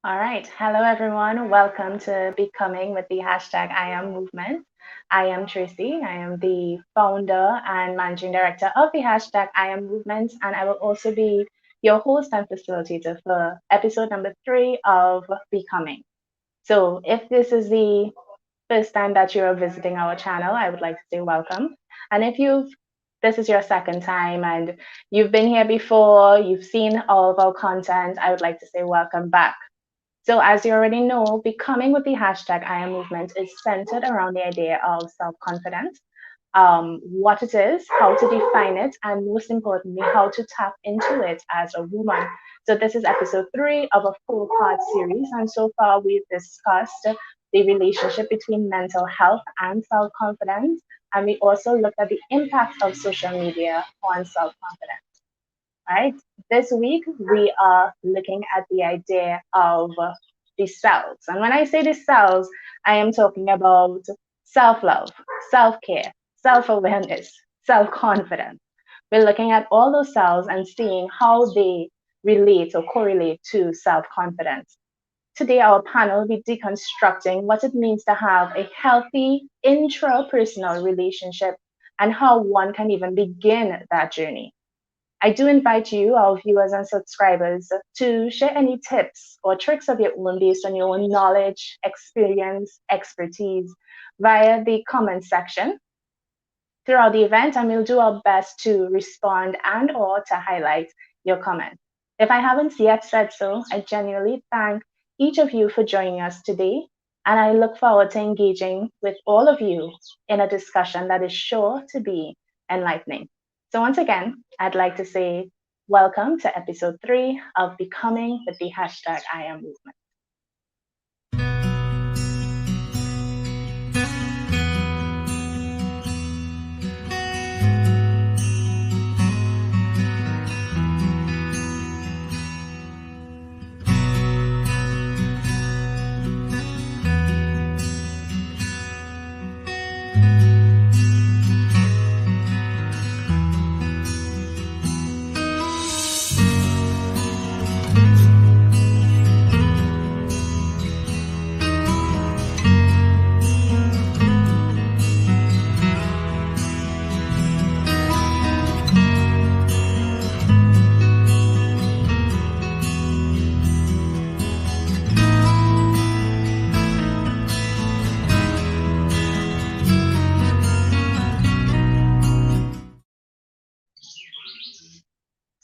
All right. Hello, everyone. Welcome to Becoming with the hashtag I Am Movement. I am Tracy. I am the founder and managing director of the hashtag I Am Movement, and I will also be your host and facilitator for episode number 3 of Becoming. So, if this is the first time that you are visiting our channel, I would like to say welcome. And if this is your second time and you've been here before, you've seen all of our content, I would like to say welcome back. So, as you already know, becoming with the hashtag I am movement is centered around the idea of self confidence, what it is, how to define it, and most importantly, how to tap into it as a woman. So, this is episode 3 of a 4-part series. And so far, we've discussed the relationship between mental health and self confidence. And we also looked at the impact of social media on self confidence. Right? This week, we are looking at the idea of the selves. And when I say the selves, I am talking about self love, self care, self awareness, self confidence. We're looking at all those selves and seeing how they relate or correlate to self confidence. Today, our panel will be deconstructing what it means to have a healthy intrapersonal relationship and how one can even begin that journey. I do invite you, our viewers and subscribers, to share any tips or tricks of your own based on your own knowledge, experience, expertise via the comment section throughout the event, and we'll do our best to respond and or to highlight your comment. If I haven't yet said so, I genuinely thank each of you for joining us today, and I look forward to engaging with all of you in a discussion that is sure to be enlightening. So, once again, I'd like to say welcome to episode 3 of Becoming with the hashtag I Am Movement.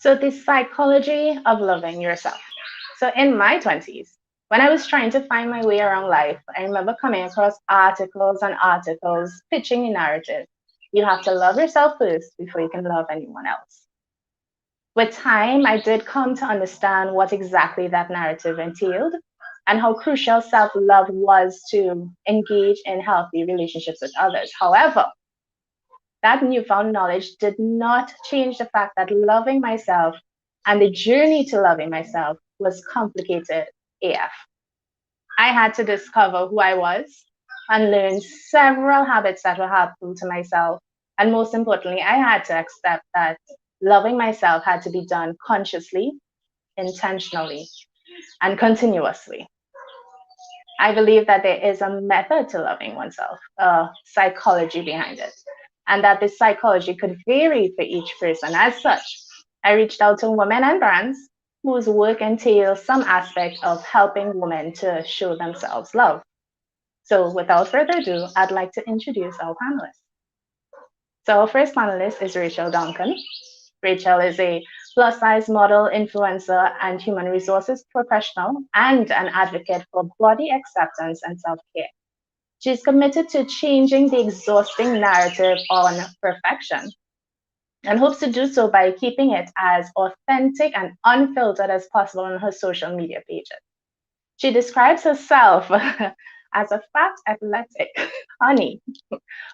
So, the psychology of loving yourself. So, in my 20s, when I was trying to find my way around life, I remember coming across articles and articles pitching the narrative. You have to love yourself first before you can love anyone else. With time, I did come to understand what exactly that narrative entailed and how crucial self love was to engage in healthy relationships with others. However, that newfound knowledge did not change the fact that loving myself and the journey to loving myself was complicated AF. I had to discover who I was and learn several habits that were harmful to myself. And most importantly, I had to accept that loving myself had to be done consciously, intentionally, and continuously. I believe that there is a method to loving oneself, a psychology behind it, and that this psychology could vary for each person. As such, I reached out to women and brands whose work entails some aspect of helping women to show themselves love. So, without further ado, I'd like to introduce our panelists. So, our first panelist is Rachel Duncan. Rachel is a plus size model, influencer, and human resources professional, and an advocate for body acceptance and self care. She's committed to changing the exhausting narrative on perfection and hopes to do so by keeping it as authentic and unfiltered as possible on her social media pages. She describes herself as a fat athletic honey,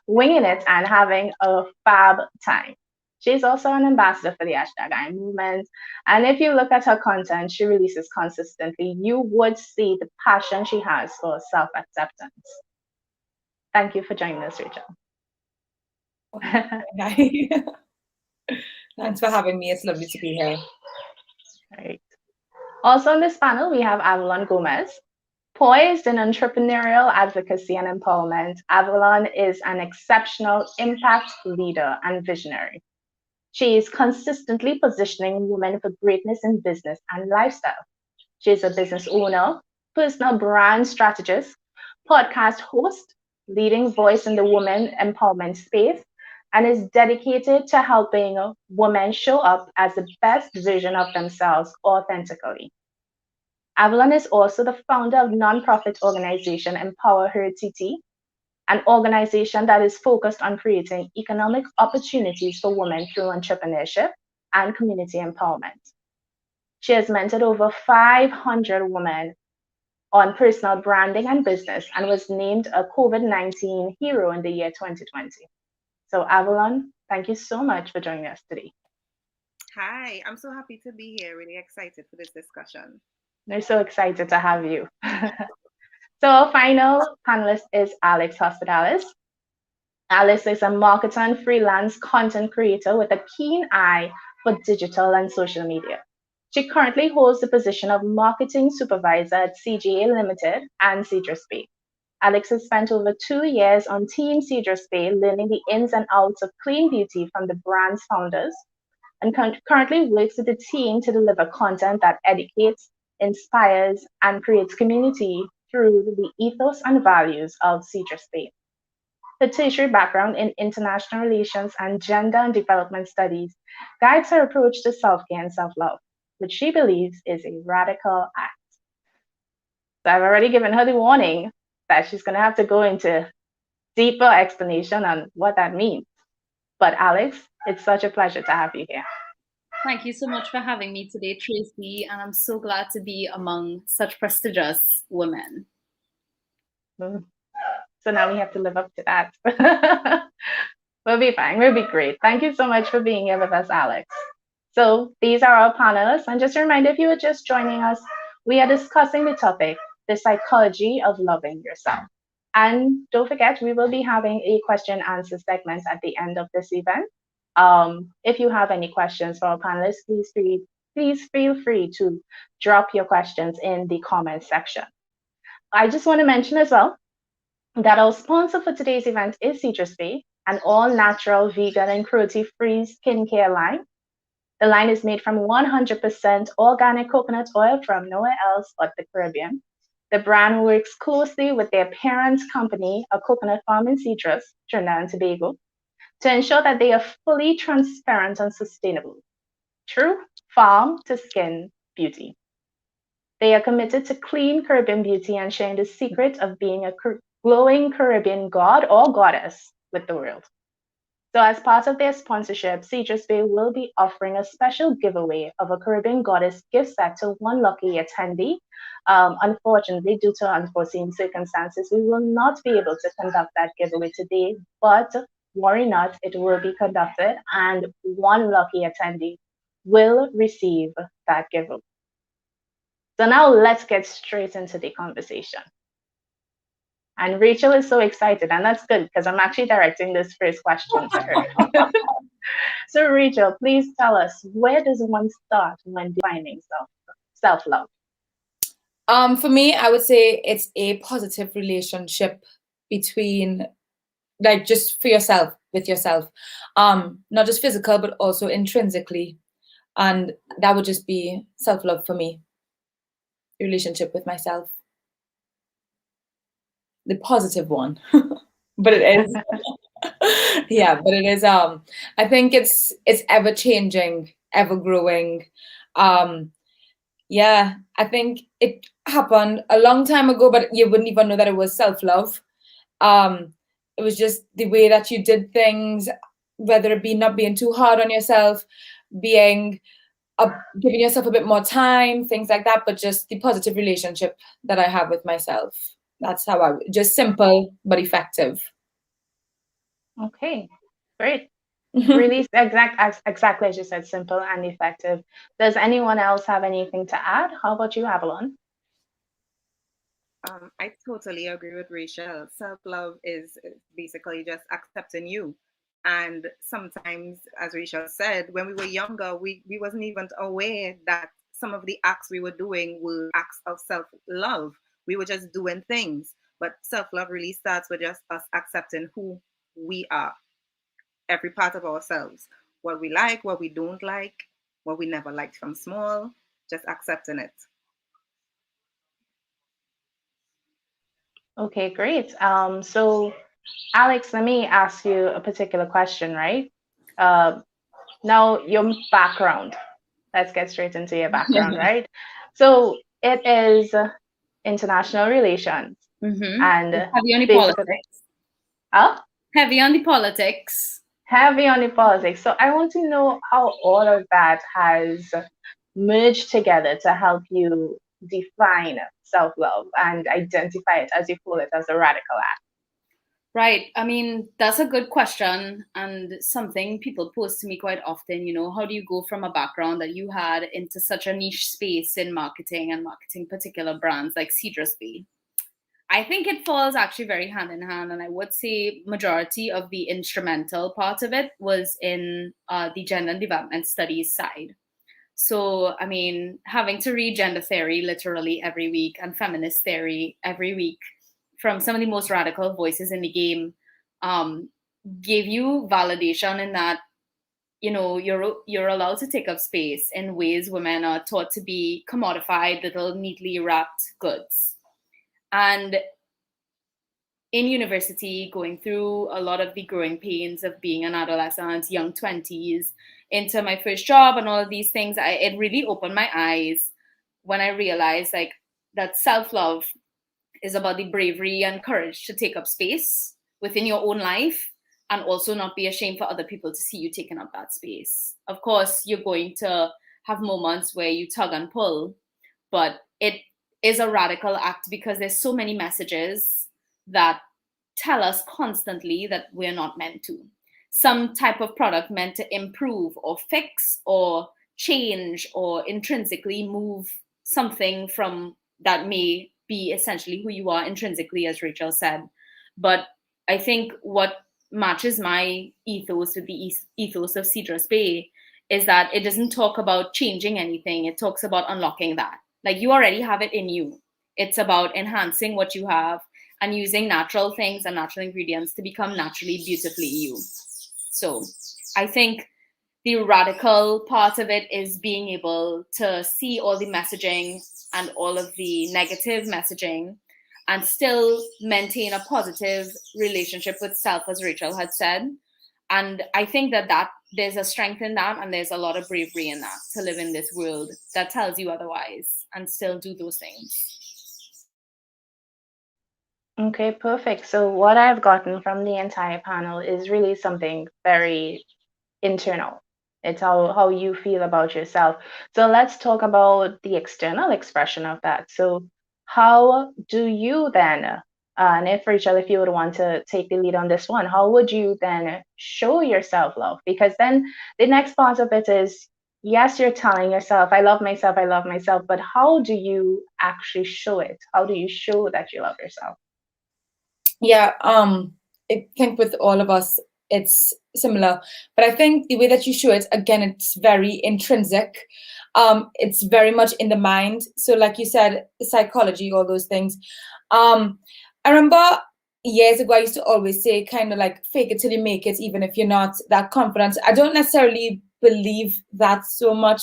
winging it and having a fab time. She's also an ambassador for the hashtag I movement. And if you look at her content she releases consistently, you would see the passion she has for self acceptance. Thank you for joining us, Rachel. Thanks for having me. It's lovely to be here. Right. Also on this panel, we have Avalon Gomez. Poised in entrepreneurial advocacy and empowerment, Avalon is an exceptional impact leader and visionary. She is consistently positioning women for greatness in business and lifestyle. She is a business owner, personal brand strategist, podcast host, leading voice in the women empowerment space, and is dedicated to helping women show up as the best version of themselves authentically. Avalon is also the founder of nonprofit organization Empower Her TT, an organization that is focused on creating economic opportunities for women through entrepreneurship and community empowerment. She has mentored over 500 women on personal branding and business and was named a COVID-19 hero in the year 2020. So, Avalon, thank you so much for joining us today. Hi, I'm so happy to be here. Really excited for this discussion. We're so excited to have you. So, our final panelist is Alex Hospitalis. Alice is a marketer and freelance content creator with a keen eye for digital and social media. She currently holds the position of marketing supervisor at CGA Limited and Cedrus Bay. Alex has spent over 2 years on Team Cedrus Bay, learning the ins and outs of clean beauty from the brand's founders, and currently works with the team to deliver content that educates, inspires, and creates community through the ethos and values of Cedrus Bay. Her tertiary background in international relations and gender and development studies guides her approach to self care and self love, which she believes is a radical act. So I've already given her the warning that she's going to have to go into deeper explanation on what that means. But Alex, it's such a pleasure to have you here. Thank you so much for having me today, Tracy, and I'm so glad to be among such prestigious women. So now we have to live up to that. We'll be fine. We'll be great. Thank you so much for being here with us, Alex. So these are our panelists. And just a reminder, if you are just joining us, we are discussing the topic, the psychology of loving yourself. And don't forget, we will be having a question and answer segment at the end of this event. If you have any questions for our panelists, please feel free to drop your questions in the comment section. I just want to mention as well that our sponsor for today's event is Cedrus Bay, an all-natural, vegan, and cruelty-free skincare line. The line is made from 100% organic coconut oil from nowhere else but the Caribbean. The brand works closely with their parent company, a coconut farm in Cedrus, Trinidad and Tobago, to ensure that they are fully transparent and sustainable. True farm to skin beauty. They are committed to clean Caribbean beauty and sharing the secret of being a glowing Caribbean god or goddess with the world. So, as part of their sponsorship, Cedrus Bay will be offering a special giveaway of a Caribbean goddess gift set to one lucky attendee. Unfortunately, due to unforeseen circumstances, we will not be able to conduct that giveaway today, but worry not, it will be conducted, and one lucky attendee will receive that giveaway. So now let's get straight into the conversation. And Rachel is so excited, and that's good because I'm actually directing this first question to her. So Rachel, please tell us, where does one start when defining self-love? For me, I would say it's a positive relationship between, like, just for yourself, with yourself, not just physical, but also intrinsically. And that would just be self-love for me, relationship with myself. The positive one, but it is, yeah, but it is, I think it's ever changing, ever growing. Yeah, I think it happened a long time ago, but you wouldn't even know that it was self-love. It was just the way that you did things, whether it be not being too hard on yourself, being giving yourself a bit more time, things like that, but just the positive relationship that I have with myself. That's how just simple but effective. Okay, great. Really exactly as you said, simple and effective. Does anyone else have anything to add? How about you, Avalon? I totally agree with Rachel. Self-love is basically just accepting you. And sometimes, as Rachel said, when we were younger, we wasn't even aware that some of the acts we were doing were acts of self-love. We were just doing things. But self-love really starts with just us accepting who we are, every part of ourselves, what we like, what we don't like, what we never liked from small, just accepting it. Okay, great. So Alex, let me ask you a particular question, right? Now, your background. Let's get straight into your background, right? So it is international relations, and Heavy on the basically, politics. huh? Heavy on the politics. Heavy on the politics. So I want to know how all of that has merged together to help you define self-love and identify it, as you call it, as a radical act. Right. I mean, that's a good question and something people pose to me quite often. How do you go from a background that you had into such a niche space in marketing and marketing particular brands like Cedrus Bay? I think it falls actually very hand in hand, and I would say majority of the instrumental part of it was in the gender and development studies side. So, I mean, having to read gender theory literally every week and feminist theory every week from some of the most radical voices in the game gave you validation in that you're allowed to take up space in ways women are taught to be commodified, little neatly wrapped goods. And in university, going through a lot of the growing pains of being an adolescent, young 20s, into my first job and all of these things, it really opened my eyes when I realized like that self-love is about the bravery and courage to take up space within your own life and also not be ashamed for other people to see you taking up that space. Of course, you're going to have moments where you tug and pull, but it is a radical act because there's so many messages that tell us constantly that we're not meant to. Some type of product meant to improve or fix or change or intrinsically move something from that may be essentially who you are intrinsically, as Rachel said. But I think what matches my ethos with the ethos of Cedrus Bay is that it doesn't talk about changing anything. It talks about unlocking that. Like you already have it in you. It's about enhancing what you have and using natural things and natural ingredients to become naturally, beautifully you. So I think the radical part of it is being able to see all the messaging and all of the negative messaging and still maintain a positive relationship with self, as Rachel had said. And I think that there's a strength in that and there's a lot of bravery in that to live in this world that tells you otherwise and still do those things. Okay, perfect. So what I've gotten from the entire panel is really something very internal. It's how you feel about yourself. So let's talk about the external expression of that. So how do you then, and if Rachel, if you would want to take the lead on this one, how would you then show your self-love? Because then the next part of it is, yes, you're telling yourself, I love myself, but how do you actually show it? How do you show that you love yourself? Yeah, I think with all of us, it's similar. But I think the way that you show it, again, it's very intrinsic. It's very much in the mind. So like you said, psychology, all those things. I remember years ago, I used to always say kind of like fake it till you make it, even if you're not that confident. I don't necessarily believe that so much,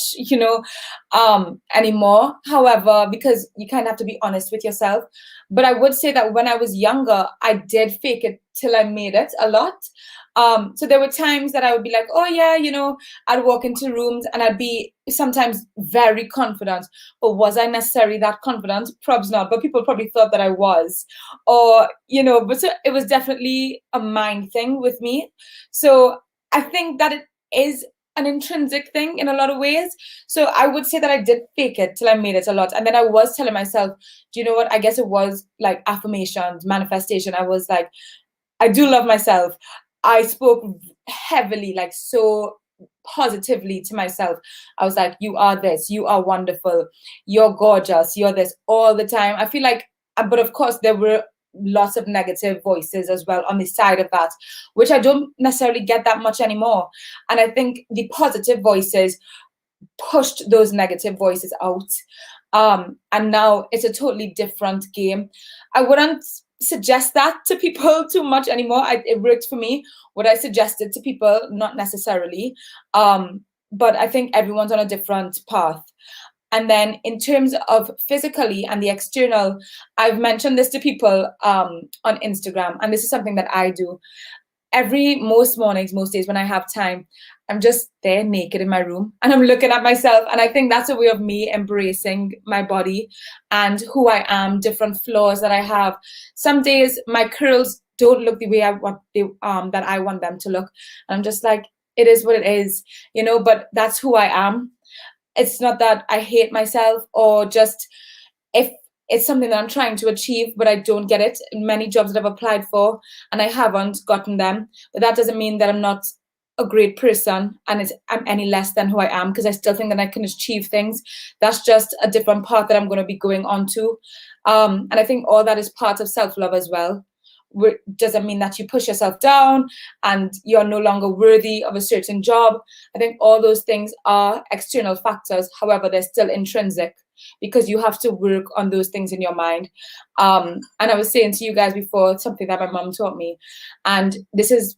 anymore. However, because you kind of have to be honest with yourself. But I would say that when I was younger, I did fake it till I made it a lot. So there were times that I would be like, oh yeah, I'd walk into rooms and I'd be sometimes very confident. But was I necessarily that confident? Probably not, but people probably thought that I was. Or, but so it was definitely a mind thing with me. So I think that it is an intrinsic thing in a lot of ways. So I would say that I did fake it till I made it a lot. And then I was telling myself, do you know what? I guess it was like affirmations, manifestation. I was like, I do love myself. I spoke heavily, like so positively to myself. I was like, you are this, you are wonderful, you're gorgeous, you're this all the time. I feel like, but of course there were lots of negative voices as well on the side of that, which I don't necessarily get that much anymore. And I think the positive voices pushed those negative voices out. And now it's a totally different game. I wouldn't suggest that to people too much anymore. It worked for me. Would I suggest it to people? Not necessarily. But I think everyone's on a different path. And then in terms of physically and the external, I've mentioned this to people on Instagram, and this is something that I do most mornings, most days when I have time. I'm just there naked in my room and I'm looking at myself, and I think that's a way of me embracing my body and who I am, different flaws that I have. Some days my curls don't look the way that I want them to look, and I'm just like, it is what it is, but that's who I am. It's not that I hate myself, or just, if it's something that I'm trying to achieve, but I don't get it in many jobs that I've applied for, and I haven't gotten them. But that doesn't mean that I'm not a great person and I'm any less than who I am, because I still think that I can achieve things. That's just a different path that I'm going to be going on to. And I think all that is part of self-love as well. Doesn't mean that you push yourself down and you're no longer worthy of a certain job. I think all those things are external factors. However, they're still intrinsic, because you have to work on those things in your mind. And I was saying to you guys before, something that my mom taught me, and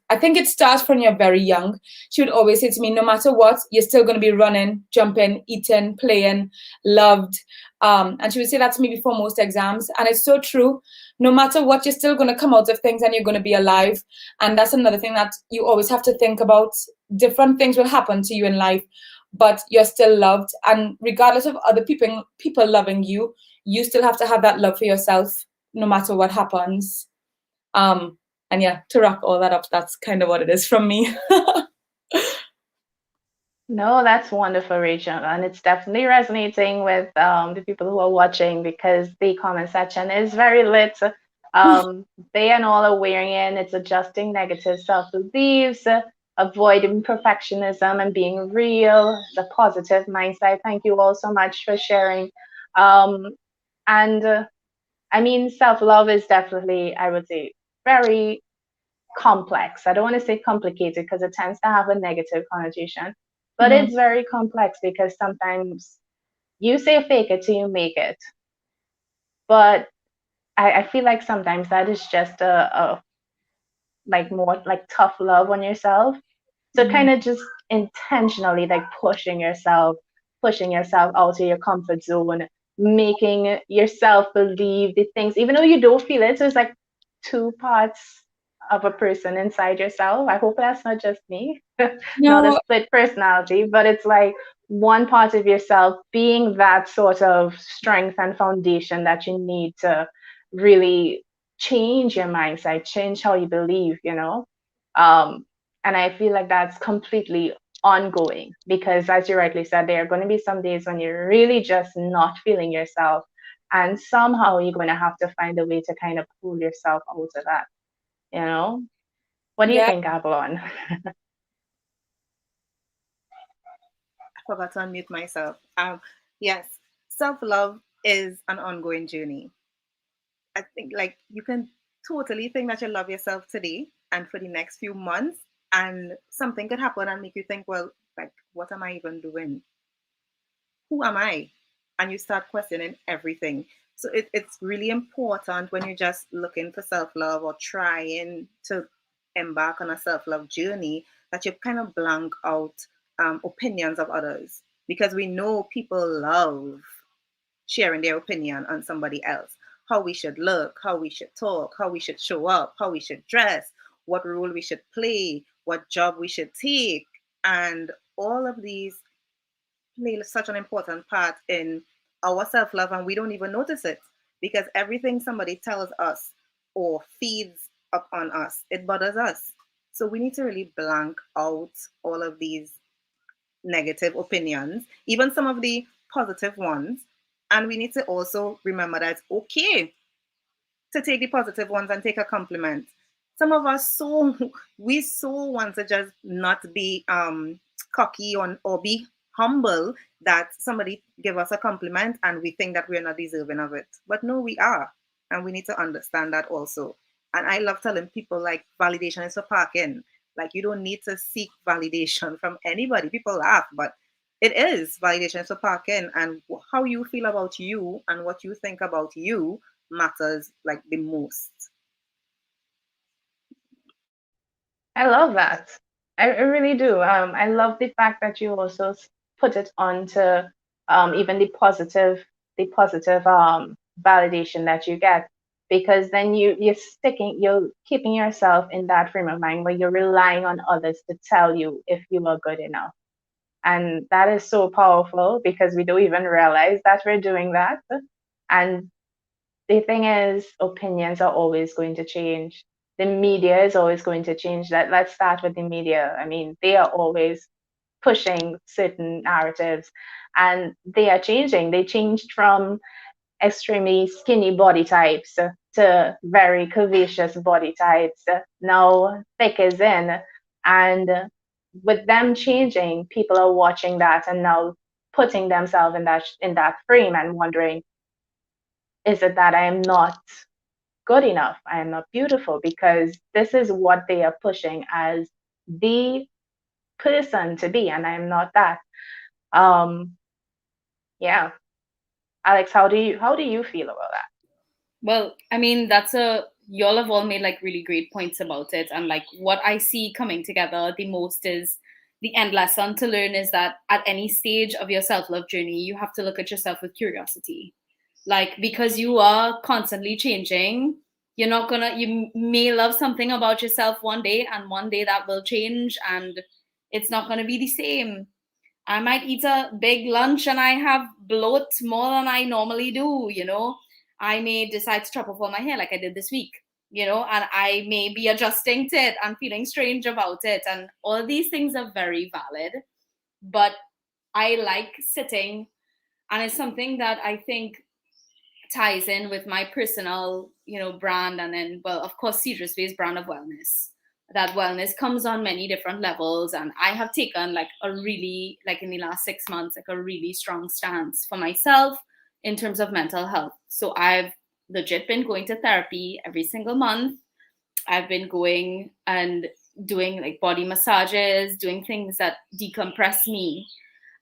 I think it starts when you're very young. She would always say to me, no matter what, you're still going to be running, jumping, eating, playing, loved. And she would say that to me before most exams, and it's so true. No matter what, you're still going to come out of things and you're going to be alive. And that's another thing that you always have to think about. Different things will happen to you in life, but you're still loved. And regardless of other people loving you, you still have to have that love for yourself, no matter what happens. And yeah, to wrap all that up, that's kind of what it is from me. No, that's wonderful, Rachel. And it's definitely resonating with the people who are watching, because the comment section is very lit. They and all are wearing in. It's adjusting negative self-beliefs, avoiding perfectionism and being real, the positive mindset. Thank you all so much for sharing. And I mean, self-love is definitely, I would say, very complex. I don't want to say complicated because it tends to have a negative connotation, but it's very complex, because sometimes you say fake it till you make it. But I feel like sometimes that is just a like more like tough love on yourself. So kind of just intentionally like pushing yourself out of your comfort zone, making yourself believe the things, even though you don't feel it. So it's like two parts of a person inside yourself. I hope that's not just me, not a No, split personality, but it's like one part of yourself being that sort of strength and foundation that you need to really change your mindset, change how you believe, Um, and I feel like that's completely ongoing, because, as you rightly said, there are going to be some days when you're really just not feeling yourself. And somehow you're going to have to find a way to kind of pull yourself out of that, you know? What do you yeah, think, Avalon? I forgot to unmute myself. Yes, self-love is an ongoing journey. I think like you can totally think that you love yourself today and for the next few months, and something could happen and make you think, well, like, what am I even doing? Who am I? And you start questioning everything. So it's really important when you're just looking for self love or trying to embark on a self love journey that you kind of blank out opinions of others, because we know people love sharing their opinion on somebody else. How we should look, how we should talk, how we should show up, how we should dress, what role we should play, what job we should take. And all of these play such an important part in our self love, and we don't even notice it, because everything somebody tells us or feeds up on us, it bothers us. So we need to really blank out all of these negative opinions, even some of the positive ones. And we need to also remember that it's okay to take the positive ones and take a compliment. Some of us we so want to just not be cocky or be humble, that somebody give us a compliment and we think that we're not deserving of it. But no, we are. And we need to understand that also. And I love telling people, like, validation is for parking. Like, you don't need to seek validation from anybody. People laugh, but It is validation to park in, and how you feel about you and what you think about you matters like the most. I love that. I really do. I love the fact that you also put it on to even the positive validation that you get, because then you're keeping yourself in that frame of mind where you're relying on others to tell you if you are good enough. And that is so powerful because we don't even realize that we're doing that. And the thing is, opinions are always going to change. The media is always going to change that. Let's start with the media. I mean, they are always pushing certain narratives and they are changing. They changed from extremely skinny body types to very curvaceous body types. Now thick is in. And with them changing, people are watching that and now putting themselves in that frame and wondering, is it that I am not good enough? I am not beautiful, because this is what they are pushing as the person to be, and I am not that. Um, yeah, Alex, how do you feel about that? Well, I mean, y'all have all made like really great points about it. And like what I see coming together the most is the end lesson to learn is that at any stage of your self love journey, you have to look at yourself with curiosity. Like, because you are constantly changing, you may love something about yourself one day, and one day that will change and it's not gonna be the same. I might eat a big lunch and I have bloat more than I normally do. I may decide to chop off all my hair like I did this week, and I may be adjusting to it and feeling strange about it. And all these things are very valid. But I like sitting, and it's something that I think ties in with my personal brand, and then, well, of course, Serious Ways brand of wellness. That wellness comes on many different levels, and I have taken like a really, like in the last 6 months, like a really strong stance for myself in terms of mental health. So I've legit been going to therapy every single month. I've been going and doing like body massages, doing things that decompress me.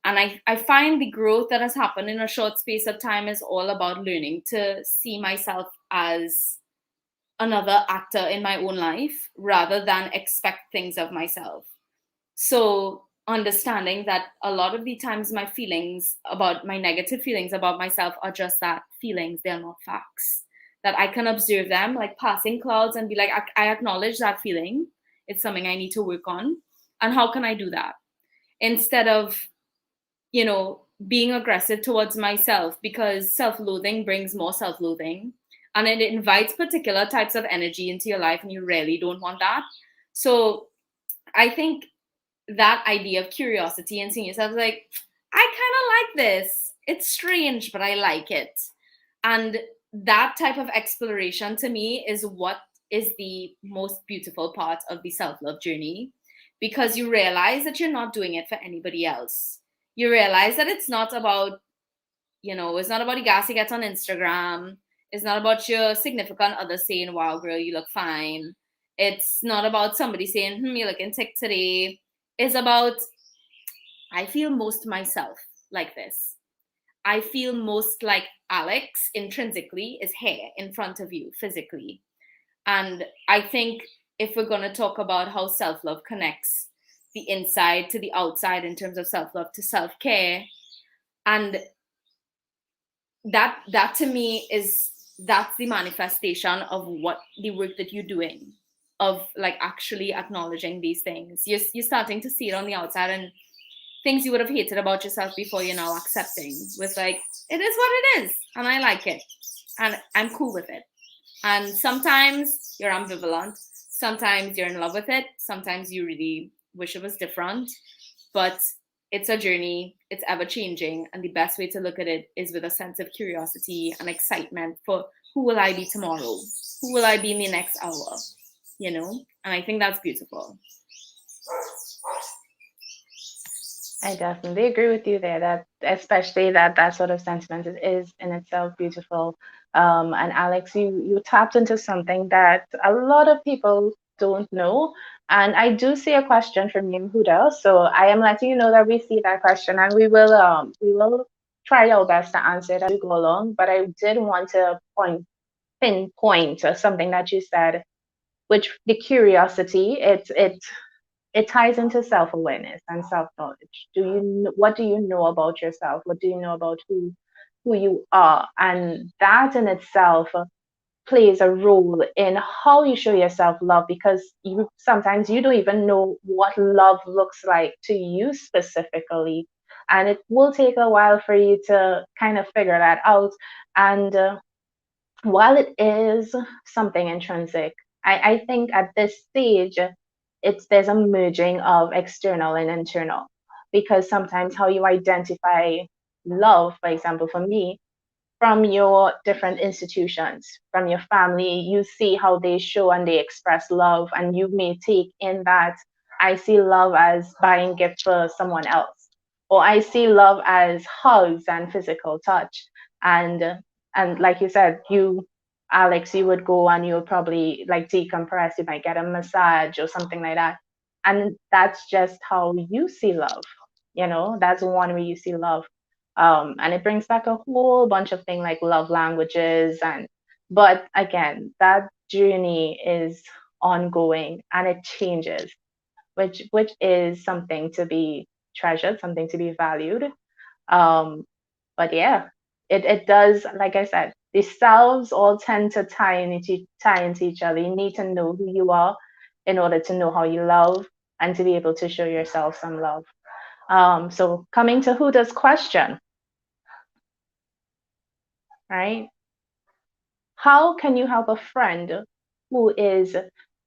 And I find the growth that has happened in a short space of time is all about learning to see myself as another actor in my own life rather than expect things of myself. So understanding that a lot of the times my negative feelings about myself are just that, feelings, they're not facts. That I can observe them like passing clouds and be like, I acknowledge that feeling. It's something I need to work on. And how can I do that? Instead of being aggressive towards myself, because self-loathing brings more self-loathing, and it invites particular types of energy into your life, and you really don't want that. So I think that idea of curiosity and seeing yourself like, I kind of like this. It's strange, but I like it. And that type of exploration to me is what is the most beautiful part of the self-love journey, because you realize that you're not doing it for anybody else. You realize that it's not about the gas you get on Instagram. It's not about your significant other saying, wow, girl, you look fine. It's not about somebody saying, you're looking thick today. It's about, I feel most myself like this. I feel most like Alex intrinsically is here in front of you physically. And I think if we're going to talk about how self-love connects the inside to the outside in terms of self-love to self-care, and that to me that's the manifestation of what the work that you're doing, of like actually acknowledging these things. You're starting to see it on the outside, and things you would have hated about yourself before, you're now accepting with like, it is what it is and I like it and I'm cool with it. And sometimes you're ambivalent, sometimes you're in love with it, sometimes you really wish it was different. But it's a journey, it's ever changing, and the best way to look at it is with a sense of curiosity and excitement for who will I be tomorrow, who will I be in the next hour. And I think that's beautiful. I definitely agree with you there. That especially that sort of sentiment is in itself beautiful. And Alex, you tapped into something that a lot of people don't know. And I do see a question from Huda, so I am letting you know that we see that question, and we will try our best to answer it as we go along. But I did want to pinpoint something that you said, which the curiosity, it ties into self-awareness and self-knowledge. What do you know about yourself? What do you know about who you are? And that in itself plays a role in how you show yourself love, because you sometimes you don't even know what love looks like to you specifically, and it will take a while for you to kind of figure that out. And while it is something intrinsic, I think at this stage there's a merging of external and internal, because sometimes how you identify love, for example, for me, from your different institutions, from your family, you see how they show and they express love, and you may take in that I see love as buying gifts for someone else, or I see love as hugs and physical touch. And like you said, Alex, you would go and you would probably like decompress, you might get a massage or something like that. And that's just how you see love. That's one way you see love. And it brings back a whole bunch of things like love languages, but again, that journey is ongoing and it changes, which is something to be treasured, something to be valued. um but yeah, it does, like I said, the selves all tend to tie into each other. You need to know who you are in order to know how you love and to be able to show yourself some love. So coming to Huda's question, right? How can you help a friend who is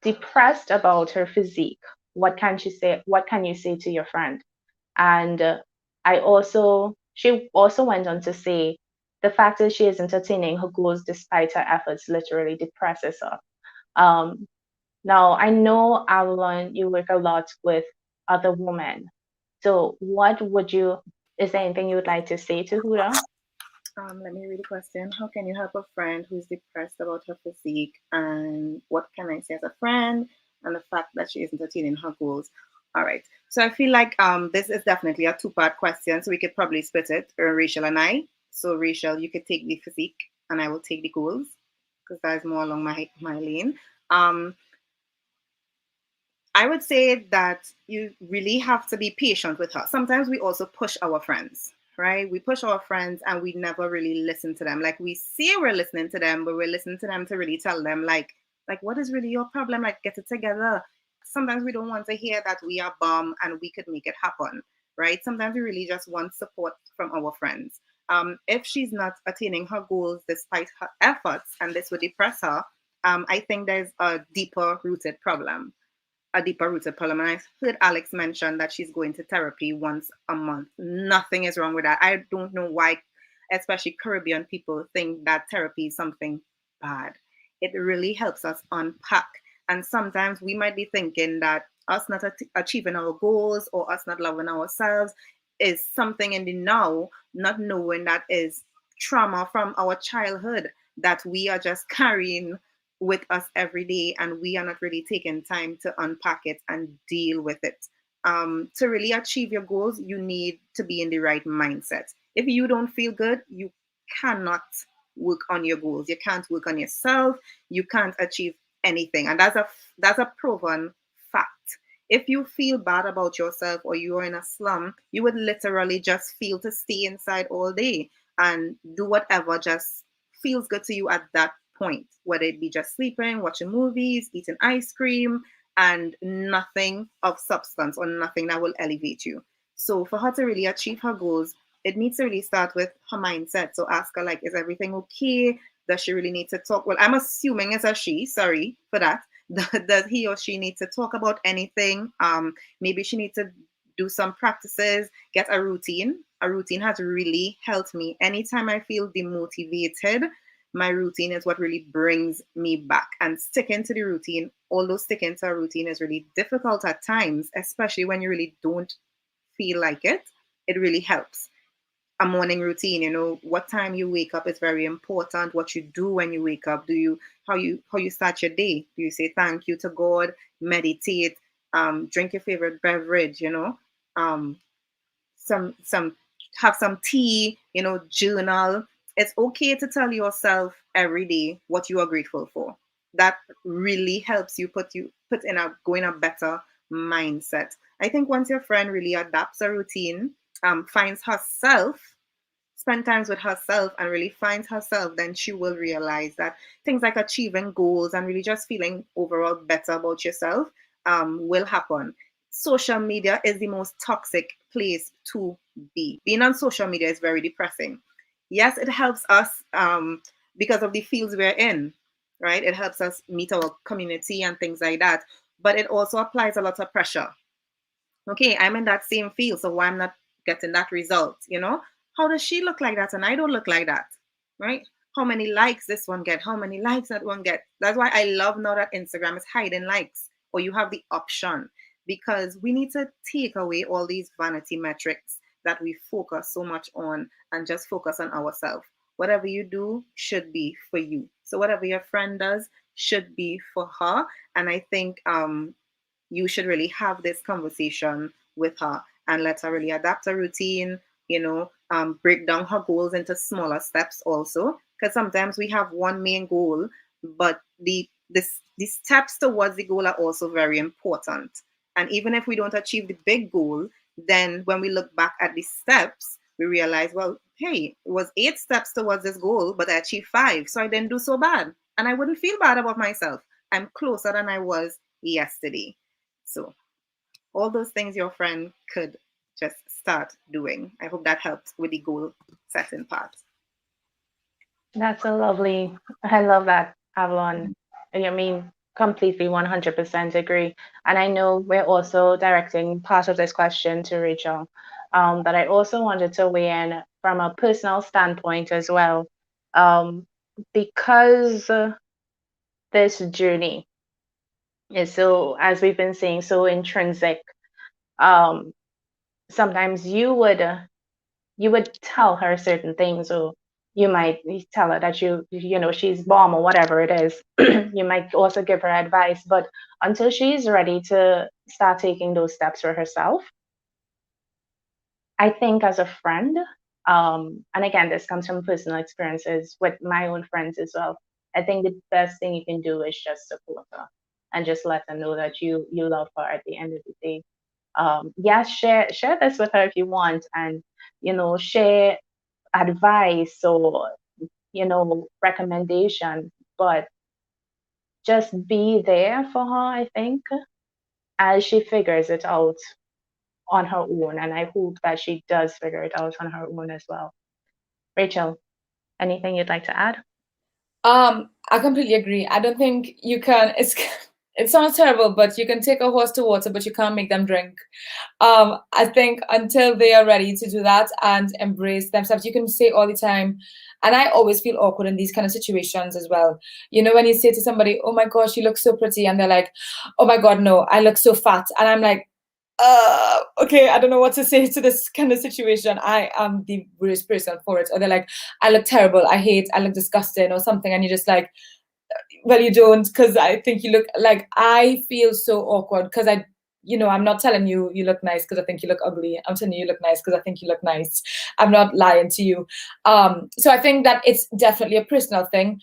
depressed about her physique? What can she say? What can you say to your friend? And she also went on to say the fact that she isn't attaining her goals despite her efforts literally depresses her. Um, Now, I know, Avalon, you work a lot with other women. So, is there anything you would like to say to Huda? Let me read the question. How can you help a friend who's depressed about her physique? And what can I say as a friend? And the fact that she isn't attaining her goals. All right. So I feel like this is definitely a two-part question. So we could probably split it, Rachel and I. So Rachel, you could take the physique and I will take the goals because that is more along my lane. I would say that you really have to be patient with her. Sometimes we also push our friends, right? We push our friends and we never really listen to them. Like we say we're listening to them, but we're listening to them to really tell them like what is really your problem? Like get it together. Sometimes we don't want to hear that we are bum and we could make it happen, right? Sometimes we really just want support from our friends. If she's not attaining her goals despite her efforts, and this would depress her, I think there's a deeper rooted problem. And I heard Alex mention that she's going to therapy once a month. Nothing is wrong with that. I don't know why, especially Caribbean people, think that therapy is something bad. It really helps us unpack. And sometimes we might be thinking that us not achieving our goals or us not loving ourselves is something in the now, not knowing that is trauma from our childhood that we are just carrying with us every day and we are not really taking time to unpack it and deal with it. To really achieve your goals, you need to be in the right mindset. If you don't feel good, you cannot work on your goals. You can't work on yourself. You can't achieve anything. And that's a proven fact. If you feel bad about yourself or you are in a slum, you would literally just feel to stay inside all day and do whatever just feels good to you at that point, whether it be just sleeping, watching movies, eating ice cream, and nothing of substance or nothing that will elevate you. So for her to really achieve her goals, it needs to really start with her mindset. So ask her like, is everything okay? Does she really need to talk? Well, I'm assuming it's a she. Sorry for that. Does he or she need to talk about anything? Maybe she needs to do some practices, get a routine. A routine has really helped me. Anytime I feel demotivated, my routine is what really brings me back. And sticking to the routine, although sticking to a routine is really difficult at times, especially when you really don't feel like it really helps. a morning routine. What time you wake up is very important. What you do when you wake up, how you start your day. Do you say thank you to God, meditate, drink your favorite beverage, um, some have some tea, journal. It's okay to tell yourself every day what you are grateful for. That really helps you put in a go in a better mindset. I think once your friend really adapts a routine, finds herself, spend times with herself and really finds herself, then she will realize that things like achieving goals and really just feeling overall better about yourself will happen. Social media is the most toxic place to be. Being on social media is very depressing. Yes, it helps us because of the fields we're in, right? It helps us meet our community and things like that. But it also applies a lot of pressure. Okay, I'm in that same field, so why I'm not getting that result? How does she look like that and I don't look like that, right? How many likes this one get? How many likes that one get? That's why I love now that Instagram is hiding likes, or you have the option, because we need to take away all these vanity metrics that we focus so much on and just focus on ourselves. Whatever you do should be for you. So whatever your friend does should be for her. And I think you should really have this conversation with her and let her really adapt a routine, break down her goals into smaller steps also. Because sometimes we have one main goal, but the steps towards the goal are also very important. And even if we don't achieve the big goal, then when we look back at the steps, we realize, well, hey, it was 8 steps towards this goal, but I achieved 5. So I didn't do so bad. And I wouldn't feel bad about myself. I'm closer than I was yesterday. So all those things your friend could just start doing. I hope that helps with the goal setting part. That's a lovely. I love that, Avalon. I mean, completely 100% agree. And I know we're also directing part of this question to Rachel, but I also wanted to weigh in from a personal standpoint as well, um, because this journey is so, as we've been saying, so intrinsic. Um, Sometimes you would tell her certain things, or you might tell her that she's bomb or whatever it is. You might also give her advice, but until she's ready to start taking those steps for herself, I think as a friend, and again, this comes from personal experiences with my own friends as well. I think the best thing you can do is just support her and just let her know that you love her at the end of the day. Yeah, share this with her if you want, and share advice or recommendation, but just be there for her, I think, as she figures it out on her own. And I hope that she does figure it out on her own as well. Rachel, anything you'd like to add? I completely agree. I don't think you can. It sounds terrible, but you can take a horse to water, but you can't make them drink. I think until they are ready to do that and embrace themselves, you can say all the time. And I always feel awkward in these kind of situations as well. When you say to somebody, "Oh my gosh, you look so pretty," and they're like, "Oh my God, no, I look so fat," and I'm like, okay, I don't know what to say to this kind of situation. I am the worst person for it. Or they're like, "I look terrible. I look disgusting," or something, and you're just like, well, you don't, because I think you look like, I feel so awkward because I'm not telling you you look nice because I think you look ugly. I'm telling you look nice because I think you look nice. I'm not lying to you. So I think that it's definitely a personal thing.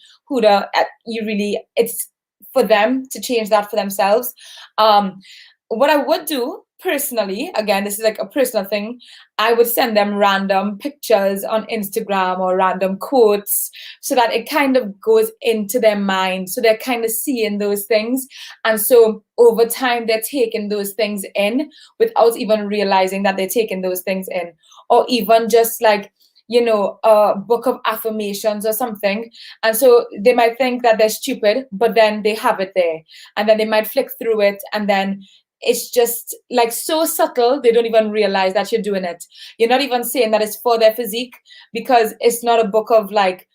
It's for them to change that for themselves. What I would do personally, again, this is like a personal thing, I would send them random pictures on Instagram or random quotes so that it kind of goes into their mind. So they're kind of seeing those things. And so over time, they're taking those things in without even realizing that they're taking those things in. Or even just like, a book of affirmations or something. And so they might think that they're stupid, but then they have it there. And then they might flick through it, and then it's just like so subtle, they don't even realize that you're doing it. You're not even saying that it's for their physique, because it's not a book of like,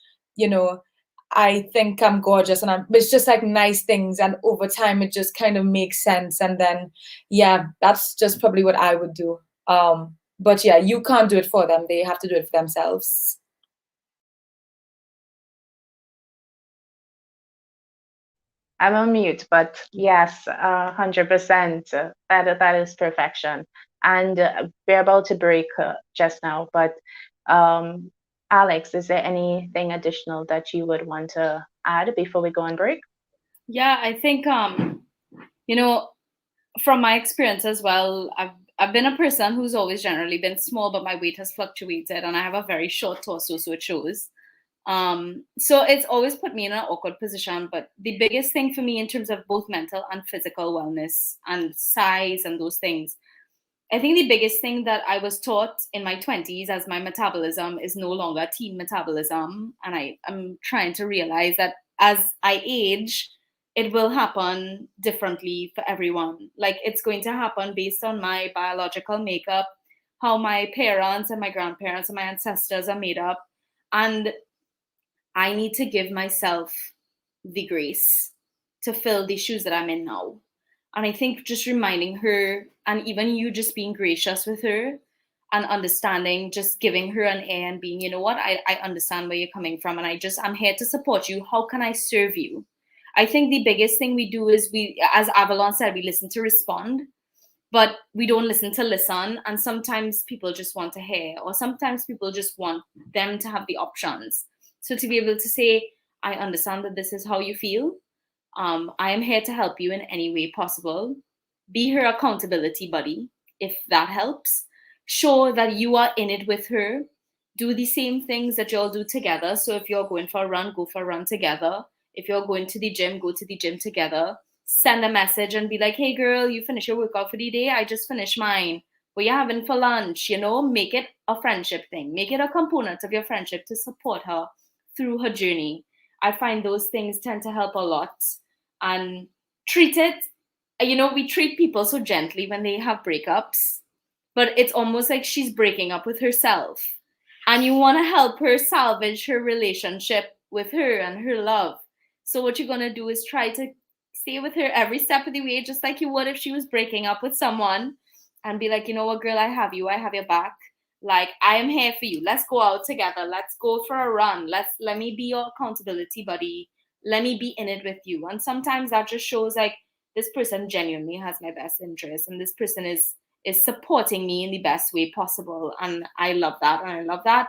I think I'm gorgeous, but it's just like nice things. And over time, it just kind of makes sense. And then, yeah, that's just probably what I would do. But yeah, you can't do it for them. They have to do it for themselves. I'm on mute, but yes, 100%. That is perfection. And we're about to break just now, but Alex, is there anything additional that you would want to add before we go on break? Yeah, I think from my experience as well, I've been a person who's always generally been small, but my weight has fluctuated, and I have a very short torso, so it shows. So it's always put me in an awkward position. But the biggest thing for me in terms of both mental and physical wellness and size and those things, I think the biggest thing that I was taught in my 20s as my metabolism is no longer teen metabolism. And I'm trying to realize that as I age, it will happen differently for everyone. Like, it's going to happen based on my biological makeup, how my parents and my grandparents and my ancestors are made up. And I need to give myself the grace to fill the shoes that I'm in now. And I think just reminding her, and even you just being gracious with her and understanding, just giving her an ear and being, you know what, I understand where you're coming from, and I'm here to support you. How can I serve you? I think the biggest thing we do is as Avalon said, we listen to respond, but we don't listen to listen. And sometimes people just want to hear, or sometimes people just want them to have the options. So to be able to say, I understand that this is how you feel. I am here to help you in any way possible. Be her accountability buddy, if that helps. Show that you are in it with her. Do the same things that y'all do together. So if you're going for a run, go for a run together. If you're going to the gym, go to the gym together. Send a message and be like, hey girl, you finished your workout for the day? I just finished mine. What you having for lunch? Make it a friendship thing. Make it a component of your friendship to support her through her journey. I find those things tend to help a lot. And treat it, we treat people so gently when they have breakups, but it's almost like she's breaking up with herself. And you want to help her salvage her relationship with her and her love. So what you're going to do is try to stay with her every step of the way, just like you would if she was breaking up with someone, and be like, you know what, girl, I have you. I have your back. Like, I am here for you. Let's go out together. Let's go for a run. Let me be your accountability buddy. Let me be in it with you. And sometimes that just shows like this person genuinely has my best interest, and this person is supporting me in the best way possible. And I love that. And I love that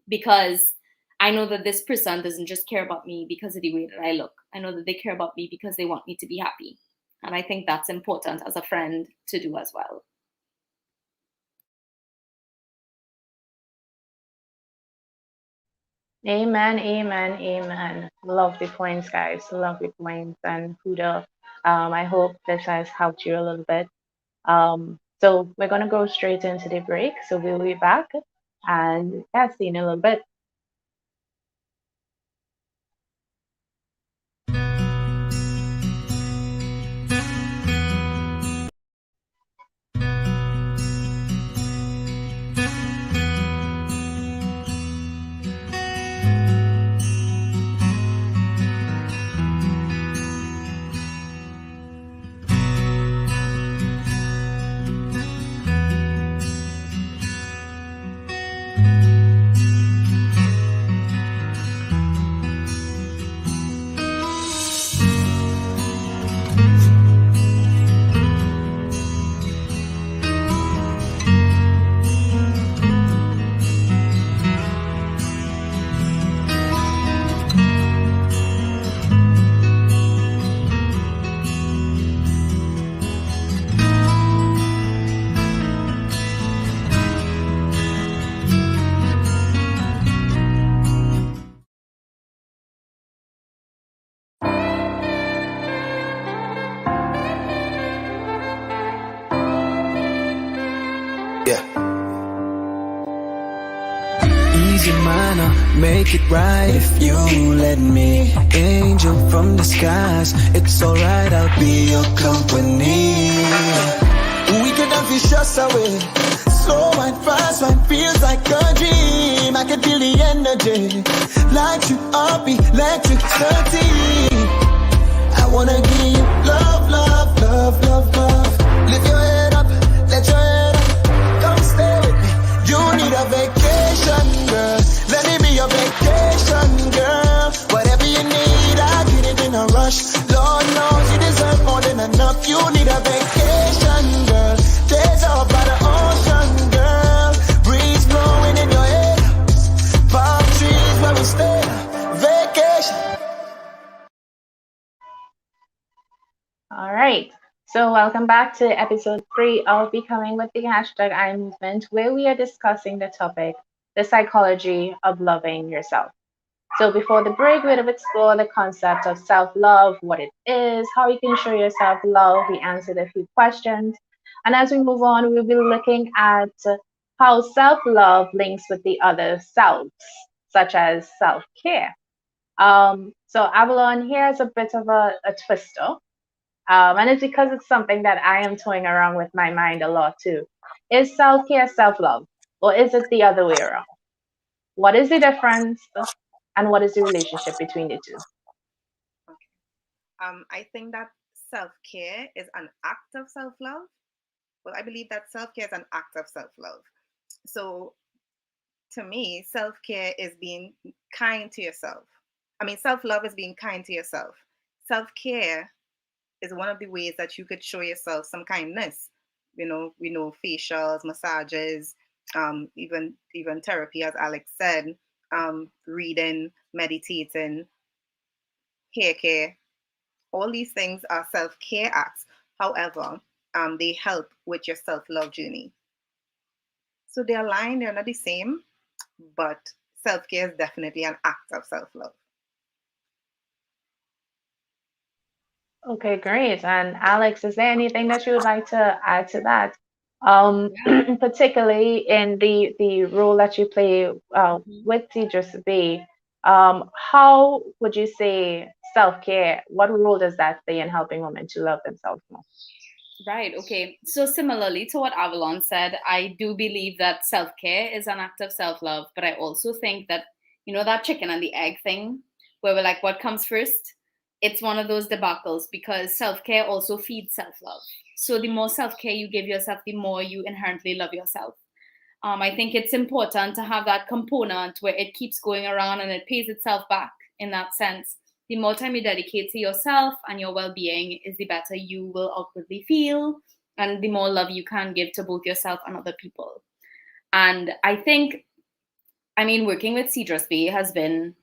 because I know that this person doesn't just care about me because of the way that I look. I know that they care about me because they want me to be happy. And I think that's important as a friend to do as well. Amen, amen, amen. Lovely points, guys. Lovely points. And Huda, I hope this has helped you a little bit. So we're going to go straight into the break. So we'll be back. And yeah, see you in a little bit. Easy manner, make it right if you let me. Angel from the skies, it's alright, I'll be your company. We can have fish us away. Slow and fast, one feels like a dream. I can feel the energy, light you up, electricity. I wanna give you love, love, love, love, love. Lift your head up, let your head up. Come stay with me. All right. So, welcome back to episode 3 of Becoming with the hashtag I Movement, where we are discussing the topic, the psychology of loving yourself. So, before the break, we have explored the concept of self love, what it is, how you can show yourself love. We answered a few questions. And as we move on, we'll be looking at how self love links with the other selves, such as self care. So, Avalon, here's a bit of a twister. And it's because it's something that I am toying around with my mind a lot too. Is self care self love, or is it the other way around? What is the difference, and what is the relationship between the two? Okay. I think that self care is an act of self love. Well, I believe that self care is an act of self love. So to me, self care is being kind to yourself. I mean, self love is being kind to yourself. Self care is one of the ways that you could show yourself some kindness. We know facials, massages, even therapy, as Alex said, reading, meditating, hair care. All these things are self care acts. However, they help with your self love journey. So they're aligned, they're not the same, but self care is definitely an act of self love. Okay, great. And Alex, is there anything that you would like to add to that? Yeah. Particularly in the role that you play Mhm. with Teachers Bay, how would you say self-care, what role does that play in helping women to love themselves more? Right. Okay. So similarly to what Avalon said, I do believe that self-care is an act of self-love, but I also think that, that chicken and the egg thing, where we're like, what comes first? It's one of those debacles because self-care also feeds self-love. So the more self-care you give yourself, the more you inherently love yourself. I think it's important to have that component where it keeps going around and it pays itself back in that sense. The more time you dedicate to yourself and your well being, is the better you will outwardly feel, and the more love you can give to both yourself and other people. And I think, working with Cedrus Bay has been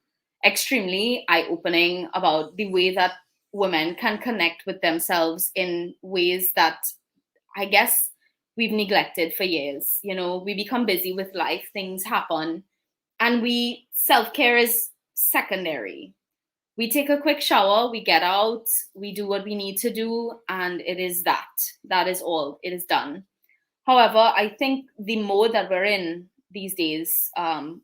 extremely eye opening about the way that women can connect with themselves in ways that I guess we've neglected for years. We become busy with life, things happen, and we self care is secondary. We take a quick shower, we get out, we do what we need to do, and it is that. That is all. It is done. However, I think the mode that we're in these days,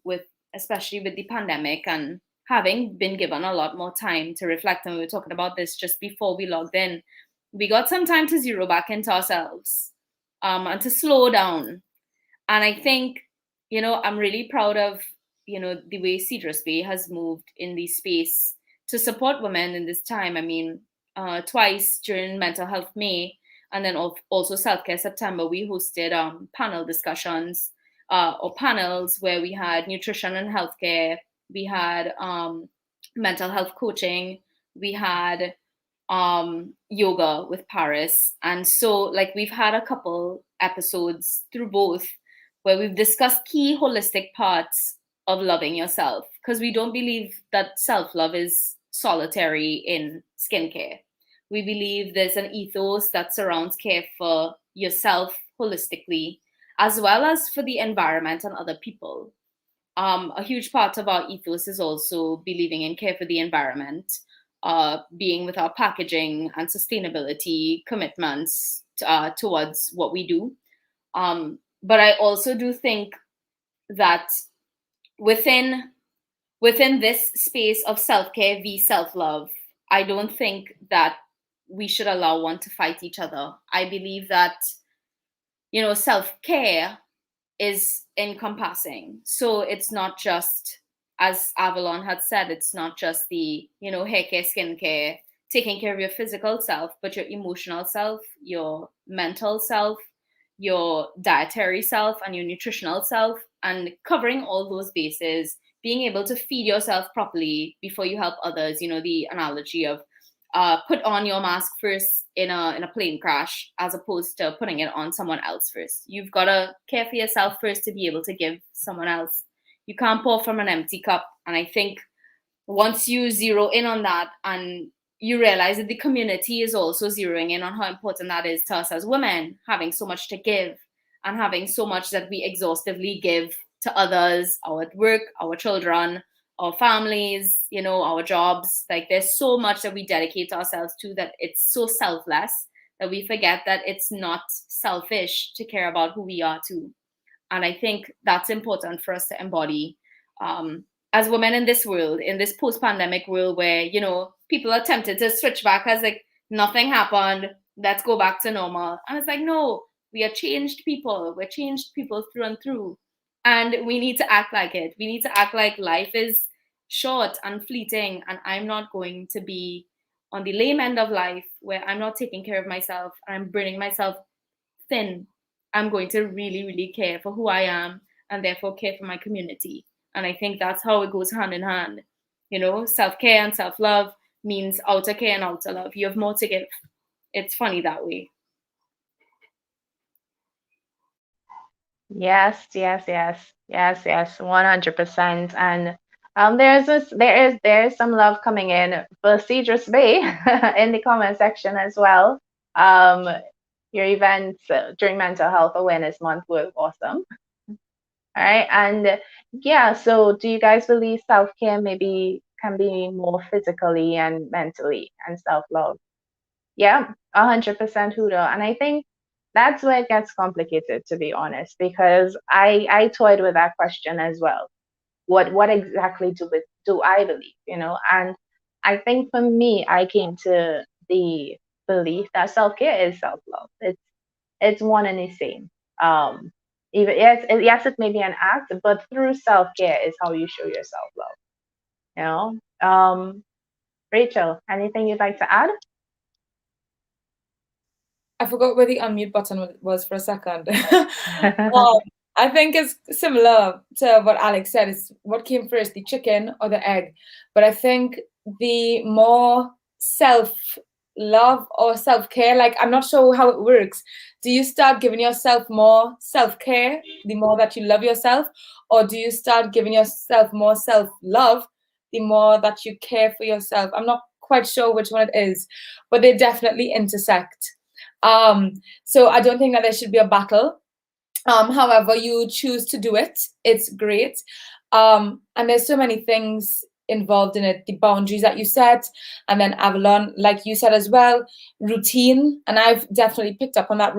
with especially with the pandemic and having been given a lot more time to reflect, and we were talking about this just before we logged in, we got some time to zero back into ourselves, and to slow down. And I think, I'm really proud of, the way Cedrus Bay has moved in the space to support women in this time. Twice during Mental Health May and then also Self Care September, we hosted panel discussions, or panels where we had nutrition and healthcare, we had mental health coaching, we had yoga with Paris. And so like we've had a couple episodes through both where we've discussed key holistic parts of loving yourself, because we don't believe that self-love is solitary in skincare. We believe there's an ethos that surrounds care for yourself holistically, as well as for the environment and other people. A huge part of our ethos is also believing in care for the environment, being with our packaging and sustainability commitments towards what we do. But I also do think that within this space of self-care v self-love, I don't think that we should allow one to fight each other. I believe that, self-care is encompassing. So it's not just, as Avalon had said, it's not just the, hair care, skin care, taking care of your physical self, but your emotional self, your mental self, your dietary self, and your nutritional self, and covering all those bases, being able to feed yourself properly before you help others. The analogy of put on your mask first in a plane crash, as opposed to putting it on someone else first. You've got to care for yourself first to be able to give someone else. You can't pour from an empty cup. And I think once you zero in on that and you realize that the community is also zeroing in on how important that is to us as women, having so much to give and having so much that we exhaustively give to others, our work, our children, our families, our jobs. Like there's so much that we dedicate ourselves to that it's so selfless that we forget that it's not selfish to care about who we are too. And I think that's important for us to embody as women in this world, in this post-pandemic world where, people are tempted to switch back as like nothing happened, let's go back to normal. And it's like, no, we are changed people. We're changed people through and through. And we need to act like it. We need to act like life is short and fleeting. And I'm not going to be on the lame end of life where I'm not taking care of myself and I'm burning myself thin. I'm going to really, really care for who I am and therefore care for my community. And I think that's how it goes hand in hand. Self-care and self-love means outer care and outer love. You have more to give. It's funny that way. Yes, yes, yes, yes, yes, 100%. And there is some love coming in for Cedrus Bay in the comment section as well. Your events during Mental Health Awareness Month were awesome. All right, and yeah, so do you guys believe self-care maybe can be more physically and mentally and self-love? Yeah, 100% Huda. And I think that's where it gets complicated, to be honest, because I toyed with that question as well. What exactly do I believe, And I think for me, I came to the belief that self-care is self-love. It's one and the same. Even yes, it may be an act, but through self-care is how you show yourself love. Rachel, anything you'd like to add? I forgot where the unmute button was for a second. I think it's similar to what Alex said. It's what came first, the chicken or the egg? But I think the more self-love or self-care, like I'm not sure how it works. Do you start giving yourself more self-care the more that you love yourself? Or do you start giving yourself more self-love the more that you care for yourself? I'm not quite sure which one it is, but they definitely intersect. So I don't think that there should be a battle. However you choose to do it, it's great. And there's so many things involved in it, the boundaries that you set, and then Avalon, like you said as well, routine. And I've definitely picked up on that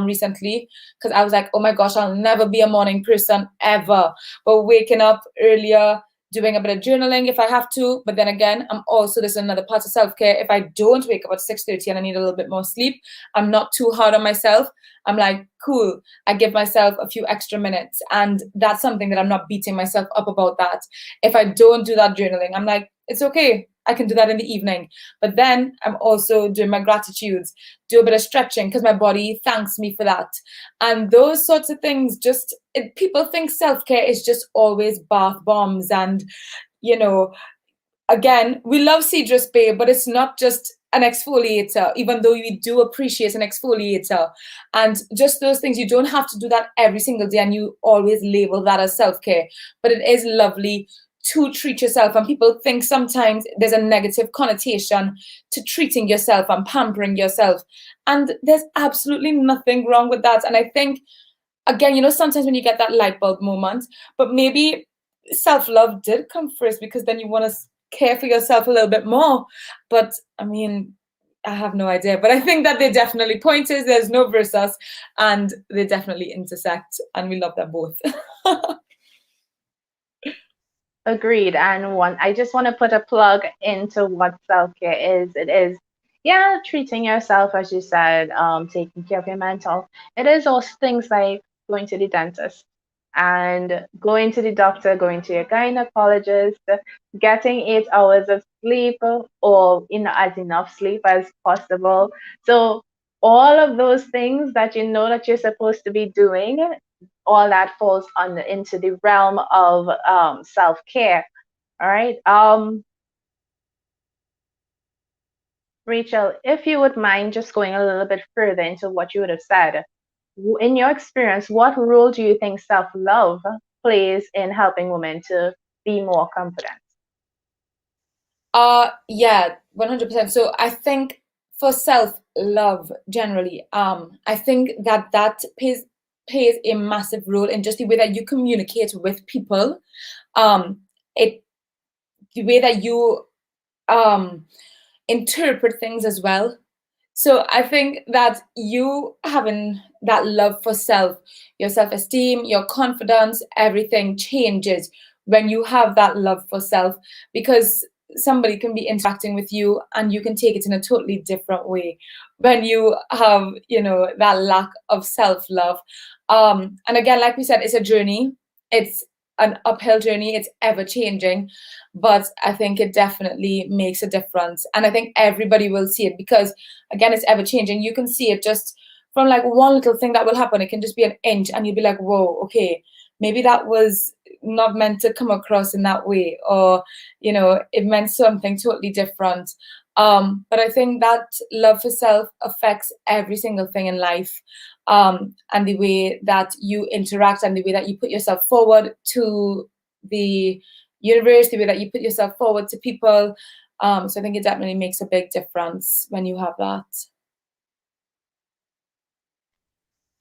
recently, because I was like, oh my gosh, I'll never be a morning person ever. But waking up earlier, doing a bit of journaling if I have to. But then again, I'm also, this is another part of self-care. If I don't wake up at 6:30 and I need a little bit more sleep, I'm not too hard on myself. I'm like, cool, I give myself a few extra minutes. And that's something that I'm not beating myself up about that. If I don't do that journaling, I'm like, it's okay, I can do that in the evening. But then I'm also doing my gratitudes, do a bit of stretching because my body thanks me for that. And those sorts of things, people think self-care is just always bath bombs. And, again, we love Cedrus Bay, but it's not just an exfoliator, even though we do appreciate an exfoliator. And just those things, you don't have to do that every single day and you always label that as self-care. But it is lovely to treat yourself. And people think sometimes there's a negative connotation to treating yourself and pampering yourself. And there's absolutely nothing wrong with that. And I think, again, sometimes when you get that light bulb moment, but maybe self-love did come first because then you want to care for yourself a little bit more. But I mean, I have no idea. But I think that they definitely pointers, there's no versus, and they definitely intersect. And we love them both. Agreed. And I just want to put a plug into what self-care is. It is, treating yourself, as you said, taking care of your mental. It is also things like going to the dentist and going to the doctor, going to your gynecologist, getting 8 hours of sleep or as enough sleep as possible. So all of those things that you know that you're supposed to be doing, all that falls into the realm of self-care. All right. Rachel, if you would mind just going a little bit further into what you would have said, in your experience, what role do you think self-love plays in helping women to be more confident? Yeah, 100%. So I think for self love generally, I think that plays a massive role in just the way that you communicate with people. It the way that you interpret things as well. So I think that you having that love for self, your self-esteem, your confidence, everything changes when you have that love for self, because somebody can be interacting with you and you can take it in a totally different way when you have, that lack of self-love. And again, like we said, it's a journey. It's an uphill journey. It's ever changing, but I think it definitely makes a difference. And I think everybody will see it because, again, it's ever changing. You can see it just from like one little thing that will happen. It can just be an inch, and you'll be like, whoa, okay, maybe that was not meant to come across in that way, or, it meant something totally different. But I think that love for self affects every single thing in life. And the way that you interact and the way that you put yourself forward to the universe, the way that you put yourself forward to people. So I think it definitely makes a big difference when you have that.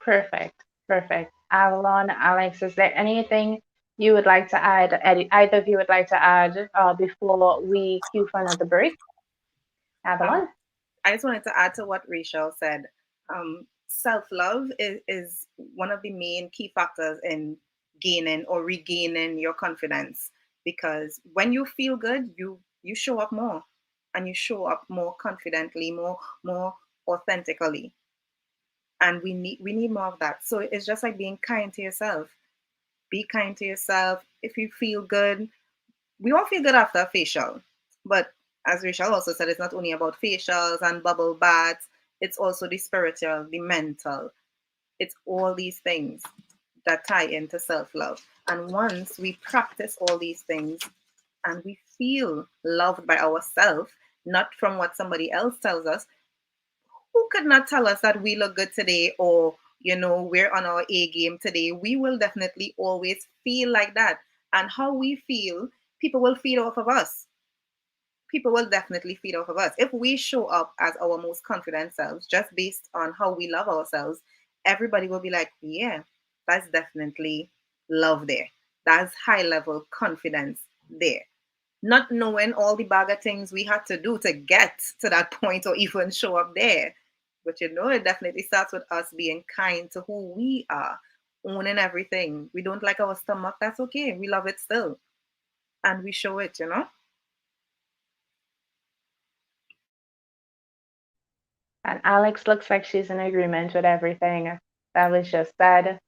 Perfect. Perfect. Avalon, Alex, is there anything you would like to add? Either of you would like to add before we cue for another break? Avalon? I just wanted to add to what Rachel said. Self love is one of the main key factors in gaining or regaining your confidence, because when you feel good, you show up more, and you show up more confidently, more authentically. And we need more of that. So it's just like being kind to yourself. Be kind to yourself. If you feel good, we all feel good after a facial, but as Rachel also said, it's not only about facials and bubble baths, it's also the spiritual, the mental. It's all these things that tie into self-love. And once we practice all these things and we feel loved by ourselves, not from what somebody else tells us, who could not tell us that we look good today, or we're on our A game today? We will definitely always feel like that. And how we feel, people will feed off of us. People will definitely feed off of us. If we show up as our most confident selves, just based on how we love ourselves, everybody will be like, yeah, that's definitely love there. That's high level confidence there. Not knowing all the bag of things we had to do to get to that point or even show up there. But it definitely starts with us being kind to who we are, owning everything. We don't like our stomach, that's okay. We love it still. And we show it. And Alex looks like she's in agreement with everything that was just said.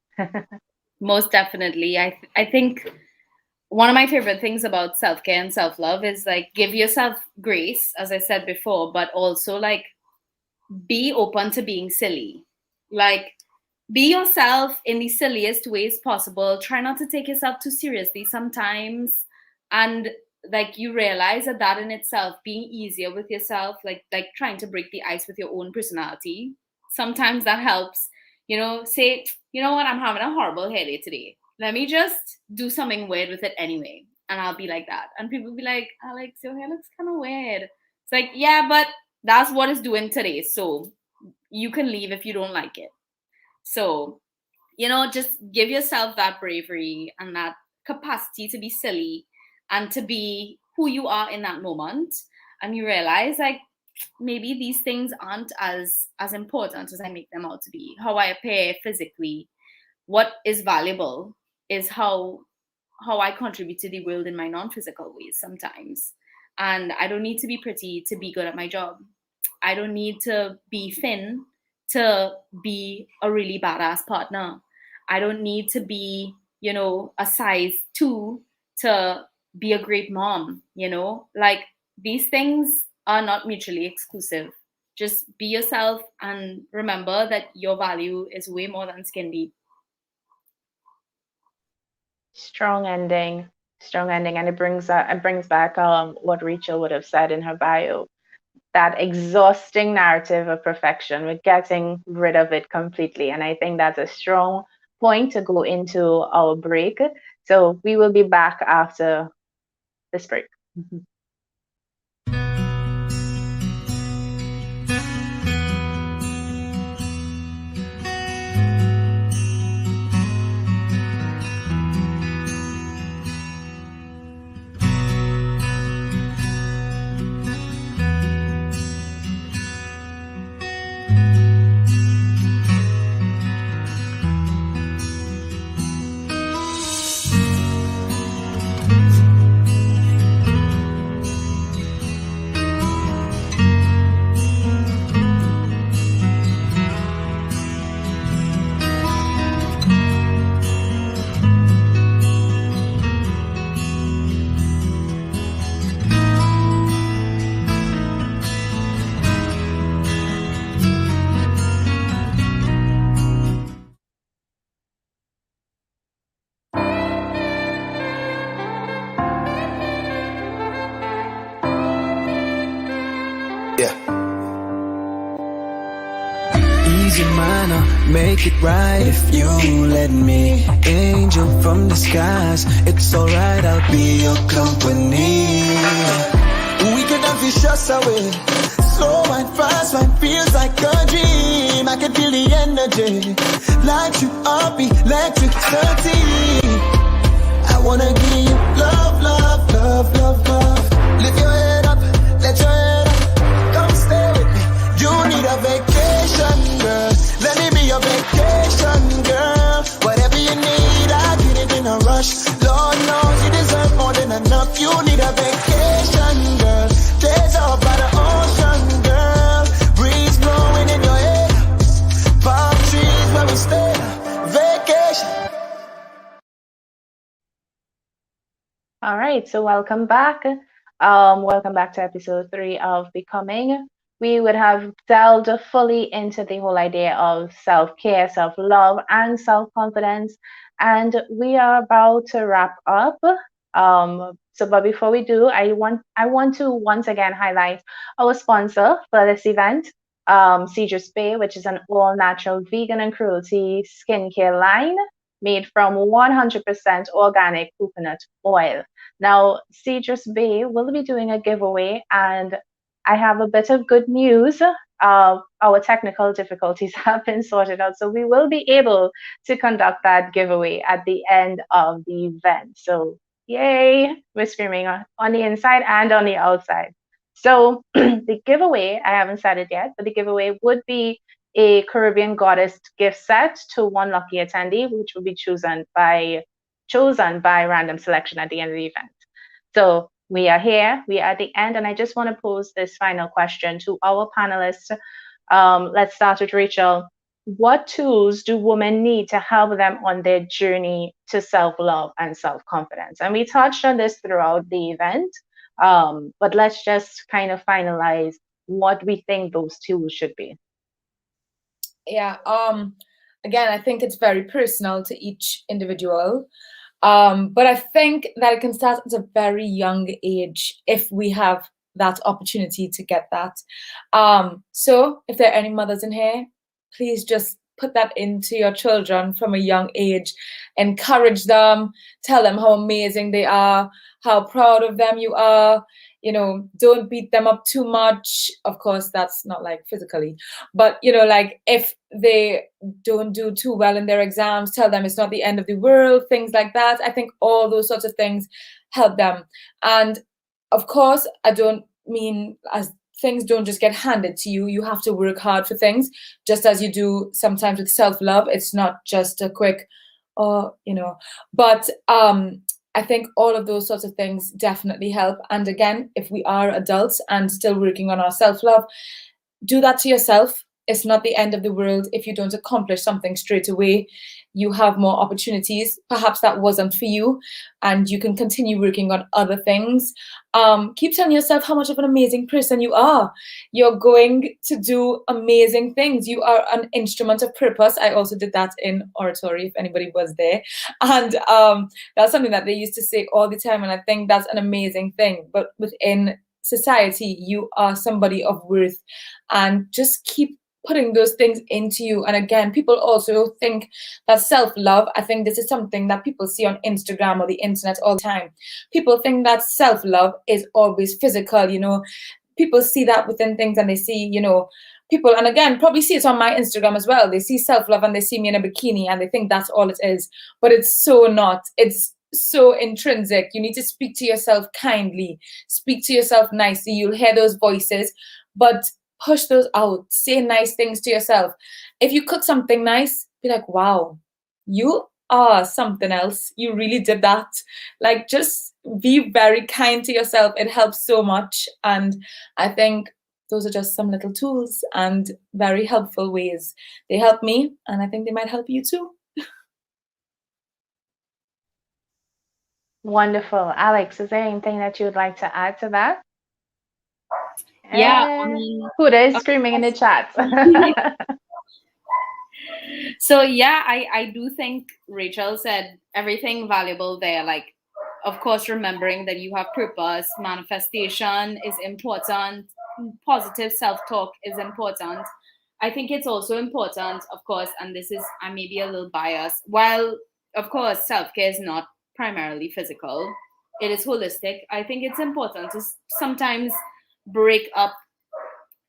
Most definitely. I think one of my favorite things about self-care and self-love is like give yourself grace, as I said before, but also like be open to being silly. Like be yourself in the silliest ways possible. Try not to take yourself too seriously sometimes. And like you realize that in itself, being easier with yourself, like trying to break the ice with your own personality, sometimes that helps. Say, you know what, I'm having a horrible headache today. Let me just do something weird with it anyway. And I'll be like that. And people be like, Alex, your hair looks kind of weird. It's like, yeah, but that's what it's doing today. So you can leave if you don't like it. So, just give yourself that bravery and that capacity to be silly and to be who you are in that moment. And you realize like maybe these things aren't as important as I make them out to be. How I appear physically, what is valuable is how I contribute to the world in my non-physical ways sometimes. And I don't need to be pretty to be good at my job. I don't need to be thin to be a really badass partner. I don't need to be, a size 2 to be a great mom. Like these things are not mutually exclusive. Just be yourself and remember that your value is way more than skin deep. Strong ending. Strong ending. And it brings back what Rachel would have said in her bio. That exhausting narrative of perfection. We're getting rid of it completely. And I think that's a strong point to go into our break. So we will be back after this break. Yeah. Easy manner, make it right if you let me. Angel from the skies, it's alright, I'll be your company. We can have fish us away. Slow and fast, one feels like a dream. I can feel the energy. Light you up, electricity. I wanna give you love, love, love, love, love. Lift your head up, let your head up. Come stay with me. You need a vacation, girl. Let me be your vacation, girl. Whatever you need, I get it in a rush. Lord knows you deserve more than enough. You need a vacation, girl. Days out by the ocean, girl. Breeze blowing in your hair. Palm trees where we stay. Vacation. All right, so welcome back. Welcome back to episode 3 of Becoming. We would have delved fully into the whole idea of self-care, self-love, and self-confidence, and we are about to wrap up. But before we do, I want to once again highlight our sponsor for this event, Cedrus Bay, which is an all-natural vegan and cruelty skincare line made from 100% organic coconut oil. Now, Cedrus Bay will be doing a giveaway, and I have a bit of good news. Our technical difficulties have been sorted out, so we will be able to conduct that giveaway at the end of the event. So, yay! We're screaming on the inside and on the outside. So, the giveaway, I haven't said it yet, but the giveaway would be a Caribbean Goddess gift set to one lucky attendee, which will be chosen by random selection at the end of the event. So we are here, we are at the end, and I just want to pose this final question to our panelists. Let's start with Rachel. What tools do women need to help them on their journey to self-love and self-confidence? And we touched on this throughout the event, but let's just kind of finalize what we think those tools should be. Yeah. Again, I think it's very personal to each individual. But I think that it can start at a very young age if we have that opportunity to get that. So if there are any mothers in here, please just put that into your children from a young age. Encourage them, tell them how amazing they are, how proud of them you are. You know, don't beat them up too much. Of course, that's not like physically, but you know, like if they don't do too well in their exams, tell them it's not the end of the world, things like that. I think all those sorts of things help them. And of course, I don't mean as things don't just get handed to you. You have to work hard for things, just as you do sometimes with self-love. It's not just a quick, you know, but I think all of those sorts of things definitely help. And again, if we are adults and still working on our self-love, do that to yourself. It's not the end of the world if you don't accomplish something straight away. You have more opportunities. Perhaps that wasn't for you, and you can continue working on other things. Keep telling yourself how much of an amazing person you are. You're going to do amazing things. You are an instrument of purpose. I also did that in oratory, if anybody was there. And that's something that they used to say all the time, and I think that's an amazing thing. But within society, you are somebody of worth, and just keep putting those things into you. And again, people also think that self-love, I think this is something that people see on Instagram or the internet all the time. People think that self-love is always physical, you know. People see that within things, and they see, you know, people, and again, probably see it on my Instagram as well. They see self-love and they see me in a bikini and they think that's all it is. But it's so not. It's so intrinsic. You need to speak to yourself kindly, speak to yourself nicely. You'll hear those voices, but push those out. Say nice things to yourself. If you cook something nice, be like, wow, you are something else. You really did that. Like, just be very kind to yourself. It helps so much. And I think those are just some little tools and very helpful ways. They help me, and I think they might help you too. Wonderful. Alex, is there anything that you would like to add to that? Yeah. Huda is screaming in the chat. So yeah, I do think Rachel said everything valuable there. Like, of course, remembering that you have purpose, manifestation is important. positive self-talk is important. I think it's also important, of course, and this is, I may be a little biased, while of course self-care is not primarily physical, it is holistic. I think it's important to sometimes break up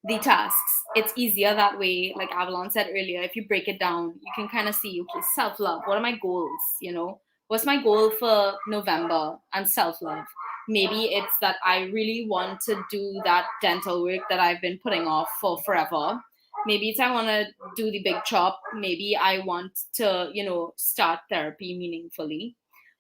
the tasks. It's easier that way. Like Avalon said earlier, if you break it down, you can kind of see, okay, self love. What are my goals? You know, what's my goal for November and self love? Maybe it's that I really want to do that dental work that I've been putting off for forever. Maybe it's I want to do the big chop. Maybe I want to, start therapy meaningfully.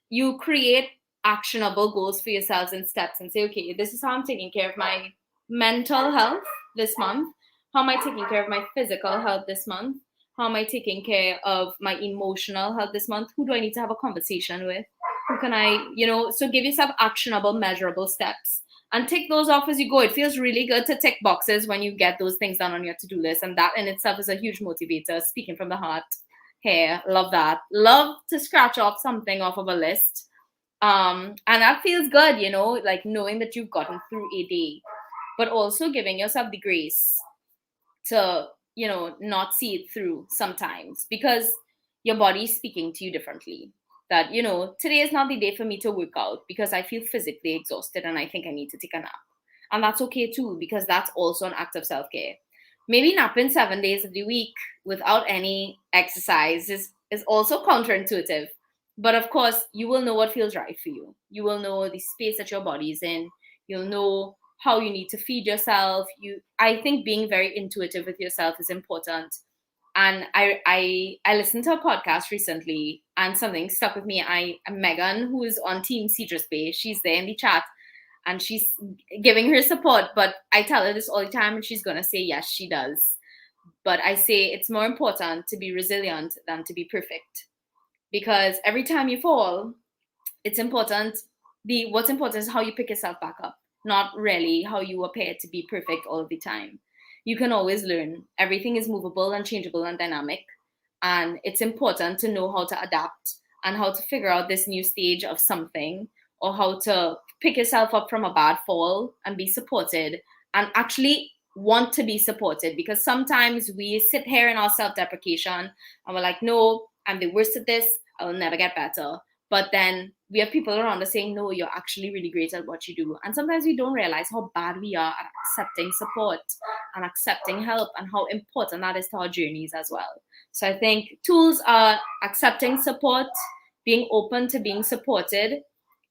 You create actionable goals for yourselves and steps and say, okay, this is how I'm taking care of my mental health this month. How am I taking care of my physical health this month? How am I taking care of my emotional health this month? Who do I need to have a conversation with? Who can I, so give yourself actionable, measurable steps and tick those off as you go. It feels really good to tick boxes when you get those things done on your to-do list. And that in itself is a huge motivator, speaking from the heart. Hey, love that. Love to scratch off something off of a list. And that feels good, like knowing that you've gotten through a day, but also giving yourself the grace to, not see it through sometimes because your body's speaking to you differently. That, today is not the day for me to work out because I feel physically exhausted and I think I need to take a nap. And that's okay too, because that's also an act of self-care. Maybe napping 7 days of the week without any exercise is also counterintuitive. But of course, you will know what feels right for you. You will know the space that your body is in. You'll know how you need to feed yourself. I think being very intuitive with yourself is important. And I listened to a podcast recently and something stuck with me. Megan, who is on Team Cedrus Bay, she's there in the chat and she's giving her support. But I tell her this all the time and she's going to say, yes, she does. But I say it's more important to be resilient than to be perfect. Because every time you fall, it's important. What's important is how you pick yourself back up, not really how you appear to be perfect all the time. You can always learn. Everything is movable and changeable and dynamic. And it's important to know how to adapt and how to figure out this new stage of something, or how to pick yourself up from a bad fall and be supported and actually want to be supported. Because sometimes we sit here in our self-deprecation and we're like, no, I'm the worst at this. I will never get better. But then we have people around us saying, no, you're actually really great at what you do. And sometimes we don't realize how bad we are at accepting support and accepting help and how important that is to our journeys as well. So I think tools are accepting support, being open to being supported.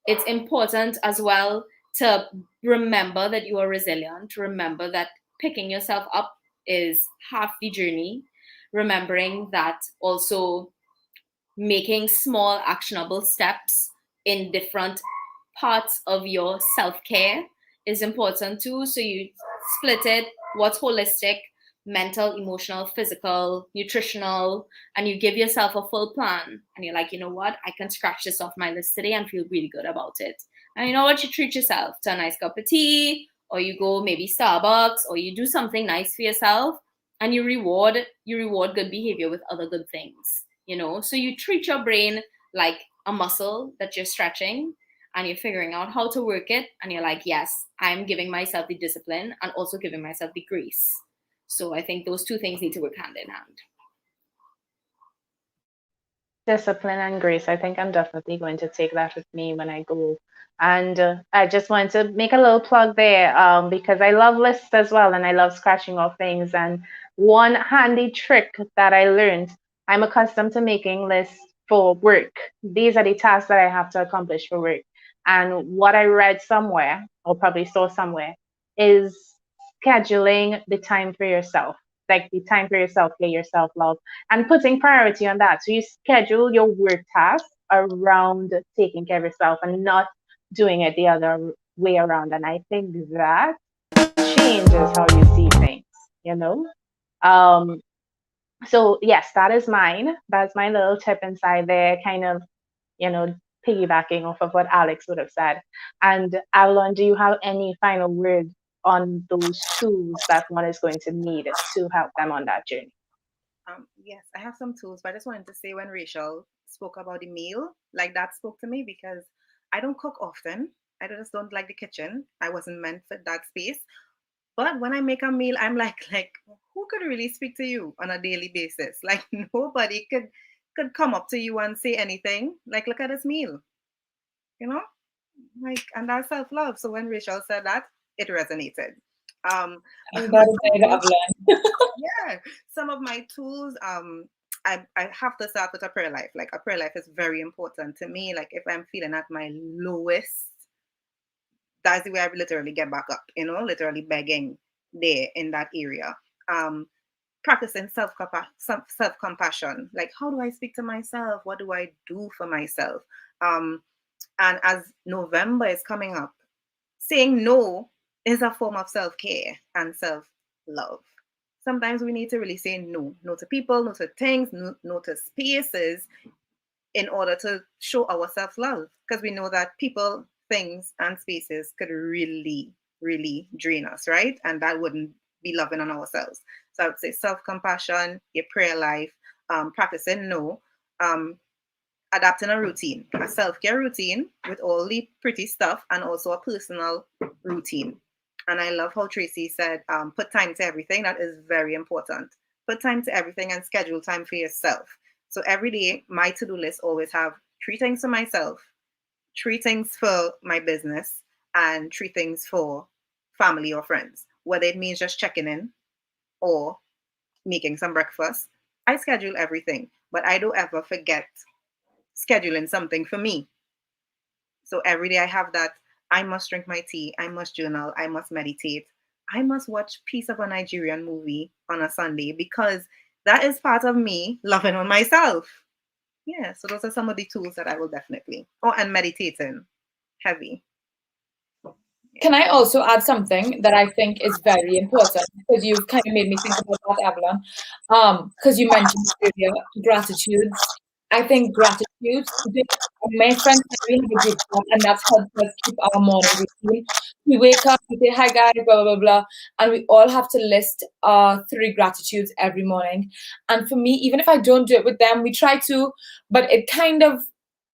It's important as well to remember that you are resilient, remember that picking yourself up is half the journey, remembering that also making small actionable steps in different parts of your self-care is important too. So you split it, what's holistic, mental, emotional, physical, nutritional, and you give yourself a full plan. And you're like, you know what, I can scratch this off my list today and feel really good about it. And you know what, you treat yourself to a nice cup of tea, or you go maybe Starbucks, or you do something nice for yourself, and you reward good behavior with other good things. So you treat your brain like a muscle that you're stretching, and you're figuring out how to work it, and you're like, yes, I'm giving myself the discipline and also giving myself the grace. So I think those two things need to work hand in hand. Discipline and grace. I think I'm definitely going to take that with me when I go. And I just want to make a little plug there because I love lists as well and I love scratching off things. And one handy trick that I learned, I'm accustomed to making lists for work. These are the tasks that I have to accomplish for work. And what I read somewhere, or probably saw somewhere, is scheduling the time for yourself, like the time for yourself, care, your self love, and putting priority on that. So you schedule your work tasks around taking care of yourself and not doing it the other way around. And I think that changes how you see things, you know? Um, so yes, that is mine. That's my little tip inside there, kind of, you know, piggybacking off of what Alex would have said. And Avalon, do you have any final words on those tools that one is going to need to help them on that journey? Yes, I have some tools, but I just wanted to say when Rachel spoke about the meal, like that spoke to me because I don't cook often. I just don't like the kitchen. I wasn't meant for that space. But when I make a meal, I'm like, who could really speak to you on a daily basis? Like nobody could come up to you and say anything. Like, look at this meal, you know? Like, and that's self-love. So when Rachel said that, it resonated. I'm glad to say that I've learned. Yeah, some of my tools, I have to start with a prayer life. Like a prayer life is very important to me. Like if I'm feeling at my lowest, that's the way I literally get back up, literally begging there in that area. Practicing self-compassion. Like how do I speak to myself? What do I do for myself? And as November is coming up, saying no is a form of self-care and self-love. Sometimes we need to really say no. No to people, no to things, no to spaces in order to show our self-love. Because we know that people, things, and spaces could really, really drain us, right? And that wouldn't be loving on ourselves. So I would say self-compassion, your prayer life, practicing no, adapting a routine, a self-care routine with all the pretty stuff, and also a personal routine. And I love how Tracy said, put time to everything. That is very important. Put time to everything and schedule time for yourself. So every day, my to-do list always have 3 things for myself, 3 things for my business, and 3 things for family or friends. Whether it means just checking in or making some breakfast, I schedule everything, but I don't ever forget scheduling something for me. So every day I have that. I must drink my tea. I must journal. I must meditate. I must watch piece of a Nigerian movie on a Sunday because that is part of me loving on myself. Yeah, so those are some of the tools that I will definitely. Oh, and meditating, heavy. Can I also add something that I think is very important because you've kind of made me think about that, Evelyn. Because you mentioned earlier gratitudes. I think gratitude. My friends and I, we have a group chat, and that's helped us keep our morning routine. We wake up, we say hi guys, blah blah blah blah, and we all have to list 3 gratitudes every morning. And for me, even if I don't do it with them, we try to, but it kind of,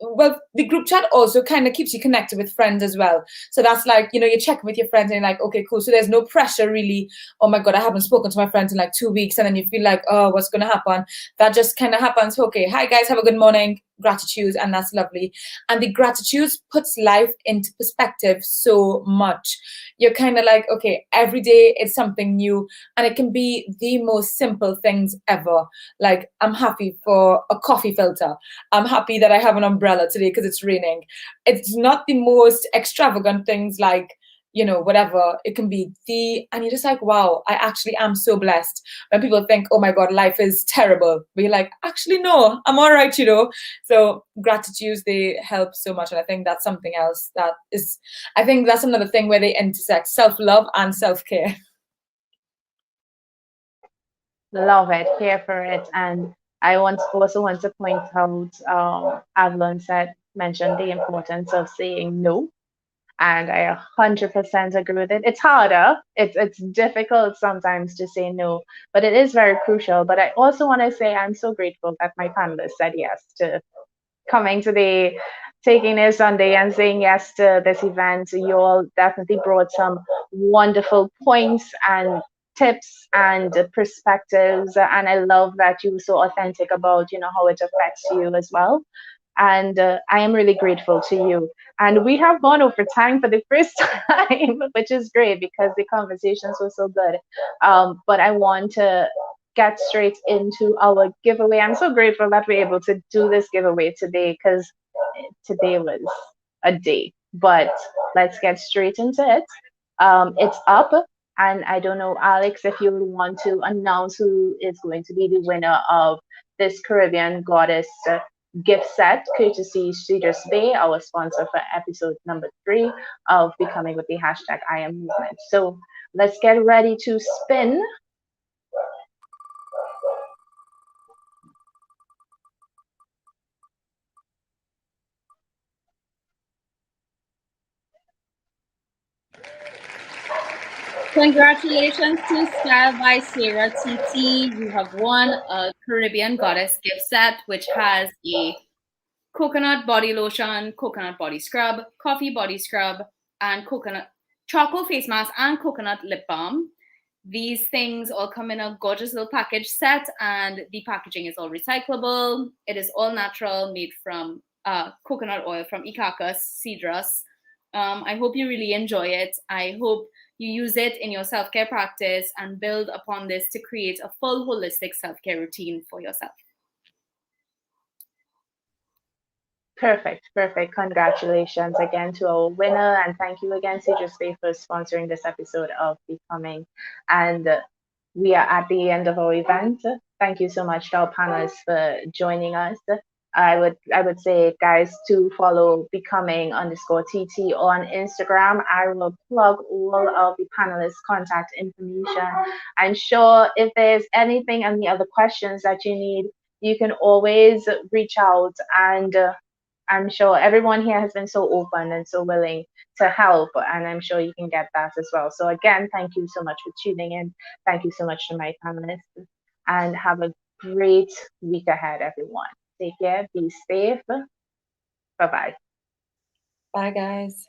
well, the group chat also kind of keeps you connected with friends as well. So that's like, you're checking with your friends and you're like, okay, cool. So there's no pressure really. Oh my God, I haven't spoken to my friends in like 2 weeks. And then you feel like, oh, what's going to happen? That just kind of happens. Okay, hi guys, have a good morning. Gratitude. And that's lovely. And the gratitude puts life into perspective so much. You're kind of like, okay, every day it's something new. And it can be the most simple things ever. Like, I'm happy for a coffee filter. I'm happy that I have an umbrella today because it's raining. It's not the most extravagant things like, whatever. It can be and you're just like, wow, I actually am so blessed. When people think, oh my God, life is terrible. But you're like, actually, no, I'm all right, So gratitudes, they help so much. And I think that's something else I think that's another thing where they intersect self-love and self-care. Love it, here for it. And I also want to point out, Avalon mentioned the importance of saying no. And I 100% agree with it. It's harder. It's difficult sometimes to say no, but it is very crucial. But I also want to say I'm so grateful that my panelists said yes to coming today, taking a Sunday and saying yes to this event. You all definitely brought some wonderful points and tips and perspectives. And I love that you were so authentic about, how it affects you as well. And I am really grateful to you. And we have gone over time for the first time, which is great because the conversations were so good. But I want to get straight into our giveaway. I'm so grateful that we're able to do this giveaway today because today was a day. But let's get straight into it. It's up. And I don't know, Alex, if you want to announce who is going to be the winner of this Caribbean Goddess gift set, courtesy Cedars Bay, our sponsor for episode number 3 of Becoming with the hashtag I Am Movement. So let's get ready to spin. Congratulations to Style by Sarah TT. You have won a Caribbean Goddess gift set, which has a coconut body lotion, coconut body scrub, coffee body scrub, and coconut charcoal face mask, and coconut lip balm. These things all come in a gorgeous little package set, and the packaging is all recyclable. It is all natural, made from coconut oil from Icacus cedrus. I hope you really enjoy it. I hope you use it in your self-care practice and build upon this to create a full holistic self-care routine for yourself. Perfect, perfect. Congratulations again to our winner, and thank you again, Citrus Bay, for sponsoring this episode of Becoming. And we are at the end of our event. Thank you so much to our panelists for joining us. I would say, guys, to follow becoming_TT on Instagram. I will plug all of the panelists' contact information. I'm sure if there's anything, any other questions that you need, you can always reach out, and I'm sure everyone here has been so open and so willing to help, and I'm sure you can get that as well. So again, thank you so much for tuning in. Thank you so much to my panelists, and have a great week ahead, everyone. Take care, be safe. Bye-bye. Bye, guys.